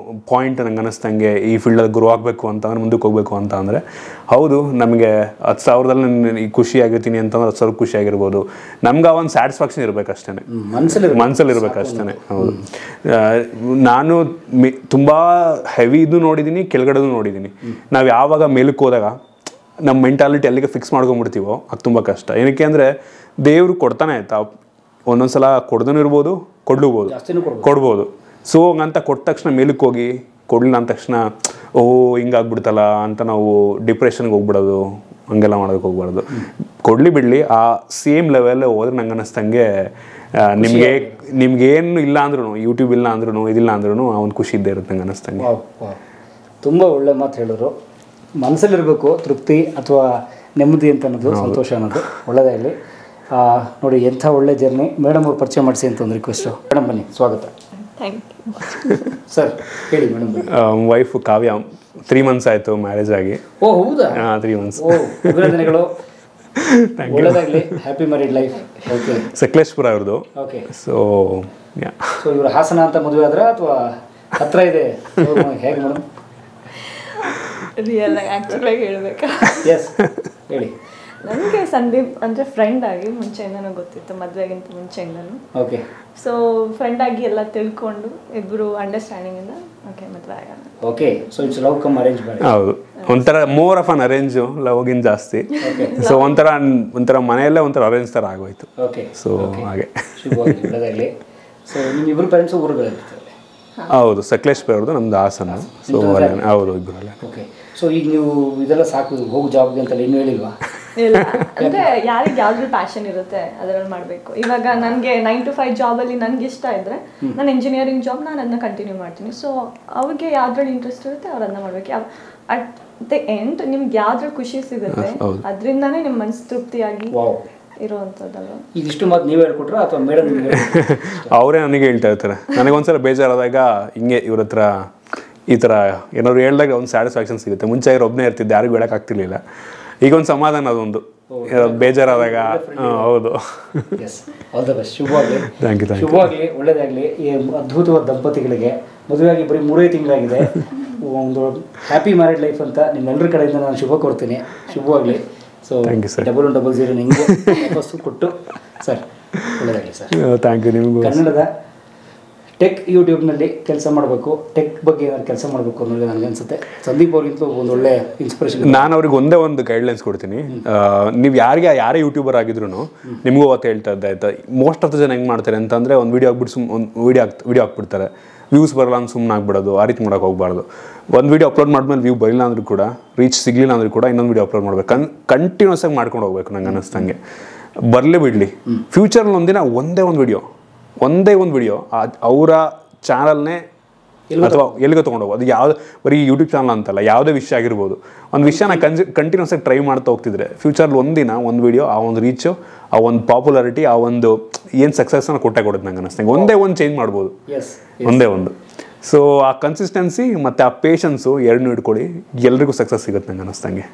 ಪಾಯಿಂಟ್ ನಂಗೆ ಅನ್ನಿಸ್ತಂಗೆ, ಈ ಫೀಲ್ಡಲ್ಲಿ ಗ್ರೋ ಆಗಬೇಕು ಅಂತಂದ್ರೆ, ಮುಂದಕ್ಕೆ ಹೋಗ್ಬೇಕು ಅಂತ ಅಂದರೆ, ಹೌದು ನಮಗೆ 10,000ದಲ್ಲಿ ನಾನು ಖುಷಿಯಾಗಿರ್ತೀನಿ ಅಂತಂದ್ರೆ 10,000 ಖುಷಿಯಾಗಿರ್ಬೋದು. ನಮ್ಗೆ ಆ ಒಂದು ಸ್ಯಾಟಿಸ್ಫ್ಯಾಕ್ಷನ್ ಇರಬೇಕಷ್ಟೇ, ಮನಸ್ಸಲ್ಲಿ ಇರಬೇಕಷ್ಟೇ. ಹೌದು, ನಾನು ತುಂಬ ಹೆವಿ ಇದು ನೋಡಿದ್ದೀನಿ, ಕೆಳಗಡೆದು ನೋಡಿದ್ದೀನಿ. ನಾವು ಯಾವಾಗ ಮೇಲಕ್ಕೆ ಹೋದಾಗ ನಮ್ಮ ಮೆಂಟಾಲಿಟಿ ಅಲ್ಲಿಗೆ ಫಿಕ್ಸ್ ಮಾಡ್ಕೊಂಡ್ಬಿಡ್ತೀವೋ ಅದು ತುಂಬ ಕಷ್ಟ. ಏನಕ್ಕೆ ಅಂದರೆ ದೇವರು ಕೊಡ್ತಾನೆ, ಆಯ್ತಾ, ಒಂದೊಂದು ಸಲ ಕೊಡ್ದೂ ಇರ್ಬೋದು, ಕೊಡ್ಬೋದು. ಸೊ ಹಂಗಂತ ಕೊಟ್ಟ ತಕ್ಷಣ ಮೇಲಕ್ಕೆ ಹೋಗಿ ಕೊಡಲಿಲ್ಲ ಅಂದ ತಕ್ಷಣ ಓ ಹಿಂಗಾಗ್ಬಿಡ್ತಲ್ಲ ಅಂತ ನಾವು ಡಿಪ್ರೆಷನ್ಗೆ ಹೋಗ್ಬಿಡೋದು, ಹಂಗೆಲ್ಲ ಮಾಡೋದಕ್ಕೆ ಹೋಗ್ಬಾರ್ದು. ಕೊಡಲಿ ಬಿಡಲಿ, ಆ ಸೇಮ್ ಲೆವೆಲ್ ಹೋದ್ರೆ ನಂಗೆ ಅನ್ನಿಸ್ತಂಗೆ ನಿಮ್ಗೇನು ಇಲ್ಲ ಅಂದ್ರೂ, ಯೂಟ್ಯೂಬ್ ಇಲ್ಲ ಅಂದ್ರೂ, ಇದಿಲ್ಲ ಅಂದ್ರೂ ಅವ್ನು ಖುಷಿ ಇದ್ದೇ ಇರುತ್ತೆ ನಂಗೆ ಅನ್ನಿಸ್ತಂಗೆ. ತುಂಬ ಒಳ್ಳೆ ಮಾತು ಹೇಳಿದ್ರು. ಮನಸ್ಸಲ್ಲಿರಬೇಕು ತೃಪ್ತಿ ಅಥವಾ ನೆಮ್ಮದಿ ಅಂತ ಅನ್ನೋದು, ಸಂತೋಷ ಅನ್ನೋದು. ಒಳ್ಳೆಯದಾಗಲಿ. ನೋಡಿ ಎಂಥ ಒಳ್ಳೆ ಜರ್ನಿ. ಮೇಡಮ್ ಅವ್ರು ಪರಿಚಯ ಮಾಡಿಸಿ ಅಂತ ಒಂದು ರಿಕ್ವೆಸ್ಟು. ಮೇಡಮ್ ಬನ್ನಿ, ಸ್ವಾಗತ. ಥ್ಯಾಂಕ್ ಯು ಸರ್ ಹೇಳಿ ಮೇಡಮ್. ವೈಫ್ ಕಾವ್ಯ 3 months ಆಯಿತು ಮ್ಯಾರೇಜ್ ಆಗಿ. ಓ ಹೌದಾ? 3 months. ಓ ಅಭಿನಂದನೆಗಳು, ಒಳ್ಳೆಯದಾಗಲಿ. Happy married life. Okay. Sakleshpur ಅವ್ರದ್ದು. ಓಕೆ. ಸೊ ಇವರು ಹಾಸನ ಅಂತ ಮದುವೆ ಆದ್ರೆ ಅಥವಾ ಹತ್ರ ಇದೆ ಹೇಗೆ ಮೇಡಮ್? ರಿಯಲ್ ಆ್ಯಕ್ಚುಲಾಗಿ ಹೇಳ್ಬೇಕಾ? ಎಸ್ ಹೇಳಿ. ನನಗೆ ಸಂದೀಪ್ ಅಂದರೆ ಫ್ರೆಂಡ್ ಆಗಿ ಮುಂಚೆಯಿಂದನೂ ಗೊತ್ತಿತ್ತು, ಮದುವೆಗಿಂತ ಮುಂಚೆಯಿಂದನೂ. ಓಕೆ. ಸೊ ಫ್ರೆಂಡ್ ಆಗಿ ಎಲ್ಲ ತಿಳ್ಕೊಂಡು ಇಬ್ಬರು ಅಂಡರ್ಸ್ಟ್ಯಾಂಡಿಂಗಿಂದ ಓಕೆ ಮದುವೆ ಆಗೋಣ. Okay. So it's love come arrange ಮಾಡಿ. ಹೌದು, ಒಂಥರ ಮೋರ್ ಆಫ್ ಅನ್ ಅರೇಂಜು, ಲವ್ಗಿಂತ ಜಾಸ್ತಿ. ಸೊ ಒಂಥರ ಮನೆಯಲ್ಲೇ ಒಂಥರ ಅರೇಂಜ್ ಥರ ಆಗೋಯ್ತು. ಓಕೆ. ಸೊ ಹಾಗೆ ಶುಭವಾಗಿ ಒಳ್ಳೆದಾಗಲಿ. So ನಿಮ್ಮಿಬ್ಬರು parents ಊರುಗಳಿರ್ತಾರೆ? ಹೌದು, ಸಕಲೇಶ್ಪುರ ಅವ್ರದ್ದು, ನಮ್ದು ಹಾಸನ. ಸೊ ಹೌದು, ಇಬ್ಬರಲ್ಲೇ. ಓಕೆ. ಸೊ ಈಗ ನೀವು ಇದೆಲ್ಲ ಸಾಕು ಹೋಗಿ ಜಾಬ್ಗೆ ಅಂತಲ್ಲ ಇನ್ನೂ ಹೇಳಿಲ್ವಾ? ಇಲ್ಲ, ಅಂದರೆ ಯಾರಿಗೆ ಯಾವ್ದು ಪ್ಯಾಷನ್ ಇರುತ್ತೆ ಅದರಲ್ಲಿ ಮಾಡಬೇಕು. ಇವಾಗ ನನಗೆ 9 to 5 ಜಾಬಲ್ಲಿ ನನಗೆ ಇಷ್ಟ ಇದ್ದರೆ ನಾನು ಇಂಜಿನಿಯರಿಂಗ್ ಜಾಬ್ ನಾನು ಅದನ್ನ ಕಂಟಿನ್ಯೂ ಮಾಡ್ತೀನಿ. ಸೊ ಅವ್ರಿಗೆ ಯಾವ್ದ್ರಲ್ಲಿ ಇಂಟ್ರೆಸ್ಟ್ ಇರುತ್ತೆ ಅವ್ರು ಅದನ್ನ ಮಾಡಬೇಕು. ಅಟ್ ದ ಎಂಡ್ ನಿಮ್ಗೆ ಯಾವ್ದ್ರಲ್ಲಿ ಖುಷಿ ಸಿಗುತ್ತೆ ಅದರಿಂದನೇ ನಿಮ್ಮ ಮನಸ್ಸು ತೃಪ್ತಿಯಾಗಿ ಇರುವಂಥದ್ದಲ್ವ. ಇದಿಷ್ಟು ಮಾತು ನೀವೇ ಹೇಳ್ಕೊಟ್ರಾ ಅಥವಾ ಮೇಡಮ್? ಅವರೇ ನನಗೆ ಹೇಳ್ತಾ ಇರ್ತಾರೆ. ನನಗೊಂದ್ಸಲ ಬೇಜಾರಾದಾಗ ಹಿಂಗೆ ಇವ್ರ ಹತ್ರ ಈ ಥರ ಏನಾದ್ರು ಹೇಳಿದಾಗ ಒಂದು ಸ್ಯಾಟಿಸ್ಫ್ಯಾಕ್ಷನ್ ಸಿಗುತ್ತೆ. ಮುಂಚೆ ಒಬ್ಬನೇ ಇರ್ತಿದ್ದೆ, ಯಾರಿಗೂ ಹೇಳೋಕ್ಕಾಗ್ತಿರ್ಲಿಲ್ಲ. ಈಗ ಒಂದು ಸಮಾಧಾನ, ಅದೊಂದು ಬೇಜಾರಾದಾಗ. ಹೌದು. ಶುಭವಾಗಲಿ. Thank you. ಶುಭವಾಗಲಿ, ಒಳ್ಳೆಯದಾಗಲಿ. ಈ ಅದ್ಭುತವಾದ ದಂಪತಿಗಳಿಗೆ ಮದುವೆಯಾಗಿ ಬರೀ 3 ತಿಂಗಳಾಗಿದೆ. ಒಂದು ಹ್ಯಾಪಿ ಮ್ಯಾರಿಡ್ ಲೈಫ್ ಅಂತ ನಿಮ್ಮೆಲ್ಲರ ಕಡೆಯಿಂದ ನಾನು ಶುಭ ಕೊಡ್ತೀನಿ. ಶುಭವಾಗಲಿ. ಸೊ 1100 ನಿಮಗೂ ವಾಪಸ್ಸು ಕೊಟ್ಟು ಸರ್ ಒಳ್ಳೆಯದಾಗಲಿ ಸರ್. Thank you. ನಿಮಗೂ ಕನ್ನಡದ ಟೆಕ್ ಯೂಟ್ಯೂಬ್ನಲ್ಲಿ ಕೆಲಸ ಮಾಡಬೇಕು, ಟೆಕ್ ಬಗ್ಗೆ ಏನಾದ್ರು ಕೆಲಸ ಮಾಡಬೇಕು ಅನ್ನೋದು ನನಗೆ ಅನಿಸುತ್ತೆ. ಸಂದೀಪ್ ಅವ್ರಿಗಿಂತ ಒಂದು ಒಳ್ಳೆ ಇನ್ಸ್ಪಿರೇಷನ್. ನಾನು ಅವ್ರಿಗೆ ಒಂದೇ ಒಂದು ಗೈಡ್ಲೈನ್ಸ್ ಕೊಡ್ತೀನಿ. ನೀವು ಯಾರೇ ಯೂಟ್ಯೂಬರ್ ಆಗಿದ್ರು ನಿಮಗೂ ಅವತ್ತು ಹೇಳ್ತಾ ಇದ್ದೆ ಆಯ್ತಾ, ಮೋಸ್ಟ್ ಆಫ್ ದ ಜನ ಹೆಂಗೆ ಮಾಡ್ತಾರೆ ಅಂತಂದರೆ ಒಂದು ವೀಡಿಯೋ ಹಾಕ್ಬಿಟ್ಟು ಒಂದು ವೀಡಿಯೋ ಹಾಕ್ಬಿಡ್ತಾರೆ, ವ್ಯೂಸ್ ಬರಲ್ಲ ಅಂತ ಸುಮ್ಮನೆ ಆಗ್ಬಿಡೋದು. ಆ ರೀತಿ ಮಾಡೋಕೆ ಹೋಗ್ಬಾರ್ದು. ಒಂದು ವೀಡಿಯೋ ಅಪ್ಲೋಡ್ ಮಾಡಿದ್ಮೇಲೆ ವ್ಯೂ ಬರಲಿಲ್ಲ ಅಂದರೂ ಕೂಡ, ರೀಚ್ ಸಿಗಲಿಲ್ಲ ಅಂದರೂ ಕೂಡ ಇನ್ನೊಂದು ವೀಡಿಯೋ ಅಪ್ಲೋಡ್ ಮಾಡಬೇಕು. ಕಂಟಿನ್ಯೂಸ್ ಆಗಿ ಮಾಡ್ಕೊಂಡು ಹೋಗ್ಬೇಕು. ನಂಗೆ ಅನ್ನಿಸ್ತಂಗೆ ಬರಲೇ ಬಿಡಲಿ. ಫ್ಯೂಚರಲ್ಲಿ ಒಂದಿನ ಒಂದೇ ಒಂದು ವಿಡಿಯೋ ಅವರ ಚಾನಲ್ನೇ ಅಥವಾ ಎಲ್ಲಿಗೆ ತೊಗೊಂಡೋಗು. ಅದು ಯಾವ್ದು ಬರೀ ಯೂಟ್ಯೂಬ್ ಚಾನಲ್ ಅಂತಲ್ಲ, ಯಾವುದೇ ವಿಷಯ ಆಗಿರ್ಬೋದು. ಒಂದು ವಿಷಯನ ಕಂಟಿನ್ಯೂಸ್ ಆಗಿ ಟ್ರೈ ಮಾಡ್ತಾ ಹೋಗ್ತಿದ್ರೆ ಫ್ಯೂಚರ್ಲಿ ಒಂದಿನ ಒಂದು ವಿಡಿಯೋ ಆ ಒಂದು ರೀಚು, ಆ ಒಂದು ಪಾಪ್ಯುಲಾರಿಟಿ, ಆ ಒಂದು ಏನು ಸಕ್ಸಸ್ನ ಕೊಟ್ಟೆ ಕೊಡುತ್ತೆ. ನಂಗೆ ಅನ್ನಿಸ್ತಂಗೆ ಒಂದೇ ಒಂದು ಚೇಂಜ್ ಮಾಡ್ಬೋದು, ಒಂದೇ ಒಂದು. ಸೊ ಆ ಕನ್ಸಿಸ್ಟೆನ್ಸಿ ಮತ್ತು ಆ ಪೇಷನ್ಸು ಎರಡನ್ನೂ ಇಟ್ಕೊಳ್ಳಿ, ಎಲ್ರಿಗೂ ಸಕ್ಸಸ್ ಸಿಗುತ್ತೆ ನಂಗೆ ಅನ್ನಿಸ್ತಂಗೆ.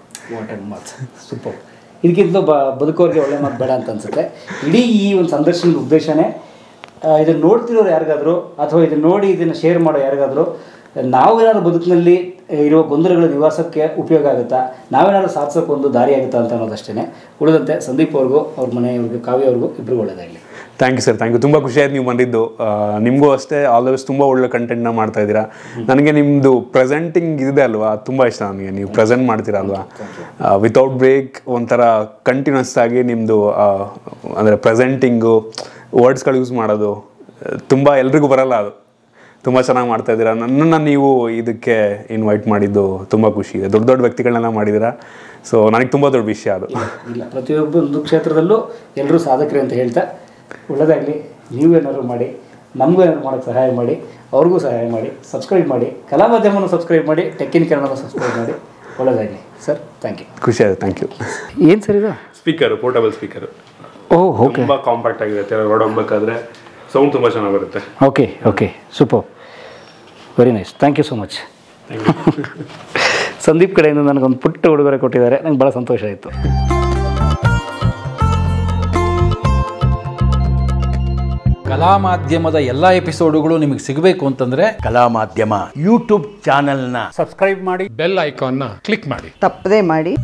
ಸೂಪರ್. ಇದಕ್ಕಿಂತ ಬದುಕೋರಿಗೆ ಒಳ್ಳೆ ಮಾತು ಬೇಡ ಅಂತ ಅನ್ಸುತ್ತೆ. ಇಡೀ ಈ ಒಂದು ಸಂದರ್ಶನದ ಉದ್ದೇಶನೇ ಇದನ್ನು ನೋಡ್ತಿರೋರು ಯಾರಿಗಾದರೂ ಅಥವಾ ಇದನ್ನು ನೋಡಿ ಇದನ್ನು ಶೇರ್ ಮಾಡೋ ಯಾರಿಗಾದರೂ ನಾವೇನಾದ್ರು ಬದುಕಿನಲ್ಲಿ ಇರುವ ಗೊಂದಲಗಳ ನಿವಾಸಕ್ಕೆ ಉಪಯೋಗ ಆಗುತ್ತಾ, ನಾವೇನಾದ್ರು ಸಾಧಿಸೋಕೆ ಒಂದು ದಾರಿ ಆಗುತ್ತಾ ಅಂತ ಅನ್ನೋದಷ್ಟೇ. ಉಳಿದಂತೆ ಸಂದೀಪ್ ಅವ್ರಿಗೂ, ಅವ್ರ ಮನೆಯವ್ರಿಗೂ, ಕಾವ್ಯ ಅವ್ರಿಗೂ ಇಬ್ಬರು ಒಳ್ಳೆಯದಾಗಲಿ. Thank you sir. Thank you. ತುಂಬ ಖುಷಿ ಆಯ್ತು ನೀವು ಬಂದಿದ್ದು. ನಿಮಗೂ ಅಷ್ಟೇ ಆಲ್ ದ ಬೆಸ್ಟ್. ತುಂಬ ಒಳ್ಳೆ ಕಂಟೆಂಟ್ನ ಮಾಡ್ತಾ ಇದ್ದೀರಾ. ನನಗೆ ನಿಮ್ಮದು ಪ್ರೆಸೆಂಟಿಂಗ್ ಇದೆ ಅಲ್ವಾ, ತುಂಬ ಇಷ್ಟ ನನಗೆ. ನೀವು ಪ್ರೆಸೆಂಟ್ ಮಾಡ್ತೀರಾ ಅಲ್ವಾ, ವಿತೌಟ್ ಬ್ರೇಕ್, ಒಂಥರ ಕಂಟಿನ್ಯೂಸ್ ಆಗಿ ನಿಮ್ಮದು ಅಂದರೆ ಪ್ರೆಸೆಂಟಿಂಗು, ವರ್ಡ್ಸ್ಗಳು ಯೂಸ್ ಮಾಡೋದು ತುಂಬ ಎಲ್ರಿಗೂ ಬರಲ್ಲ. ಅದು ತುಂಬ ಚೆನ್ನಾಗಿ ಮಾಡ್ತಾಯಿದ್ದೀರಾ. ನನ್ನನ್ನು ನೀವು ಇದಕ್ಕೆ ಇನ್ವೈಟ್ ಮಾಡಿದ್ದು ತುಂಬ ಖುಷಿ ಇದೆ. ದೊಡ್ಡ ವ್ಯಕ್ತಿಗಳನ್ನೆಲ್ಲ ಮಾಡಿದ್ದೀರಾ. ಸೊ ನನಗೆ ತುಂಬ ದೊಡ್ಡ ವಿಷಯ ಅದು. ಇಲ್ಲ, ಪ್ರತಿಯೊಬ್ಬೊಂದು ಕ್ಷೇತ್ರದಲ್ಲೂ ಎಲ್ಲರೂ ಸಾಧಕರೇ ಅಂತ ಹೇಳ್ತಾ ಒಳ್ಳೆಯದಾಗಲಿ. ನೀವೇನಾದ್ರು ಮಾಡಿ, ನಮಗೂ ಏನಾದ್ರು ಮಾಡೋಕ್ಕೆ ಸಹಾಯ ಮಾಡಿ, ಅವ್ರಿಗೂ ಸಹಾಯ ಮಾಡಿ. ಸಬ್ಸ್ಕ್ರೈಬ್ ಮಾಡಿ, ಕಲಾ ಮಾಧ್ಯಮವನ್ನು ಸಬ್ಸ್ಕ್ರೈಬ್ ಮಾಡಿ, ಟೆಕ್ ಇನ್ ಕನ್ನಡವನ್ನು ಸಬ್ಸ್ಕ್ರೈಬ್ ಮಾಡಿ. ಒಳ್ಳೆಯದಾಗಲಿ ಸರ್. Thank you. ಖುಷಿ ಆಯಿತು. Thank you. ಏನು ಸರ್ ಇದು? Speaker, portable speaker. ಓಕೆ. ತುಂಬ ಕಾಂಪ್ಯಾಕ್ಟ್ ಆಗಿರುತ್ತೆ. ರೋಡ್ ಹೋಗ್ಬೇಕಾದ್ರೆ ಸೌಂಡ್ ತುಂಬ ಚೆನ್ನಾಗಿ ಬರುತ್ತೆ. Okay. Super. Very nice. Thank you so much. Sandeep ಕಡೆಯಿಂದ ನನಗೊಂದು ಪುಟ್ಟ ಉಡುಗೊರೆ ಕೊಟ್ಟಿದ್ದಾರೆ. ನಂಗೆ ಭಾಳ ಸಂತೋಷ ಆಯಿತು. ಕಲಾ ಮಾಧ್ಯಮದ ಎಲ್ಲ ಎಪಿಸೋಡುಗಳು ನಿಮಗೆ ಸಿಗಬೇಕು ಅಂತಂದ್ರೆ ಕಲಾ ಮಾಧ್ಯಮ ಯೂಟ್ಯೂಬ್ ಚಾನೆಲ್ನ ಸಬ್ಸ್ಕ್ರೈಬ್ ಮಾಡಿ, ಬೆಲ್ ಐಕಾನ್ನ ಕ್ಲಿಕ್ ಮಾಡಿ. ತಪ್ಪದೇ ಮಾಡಿ.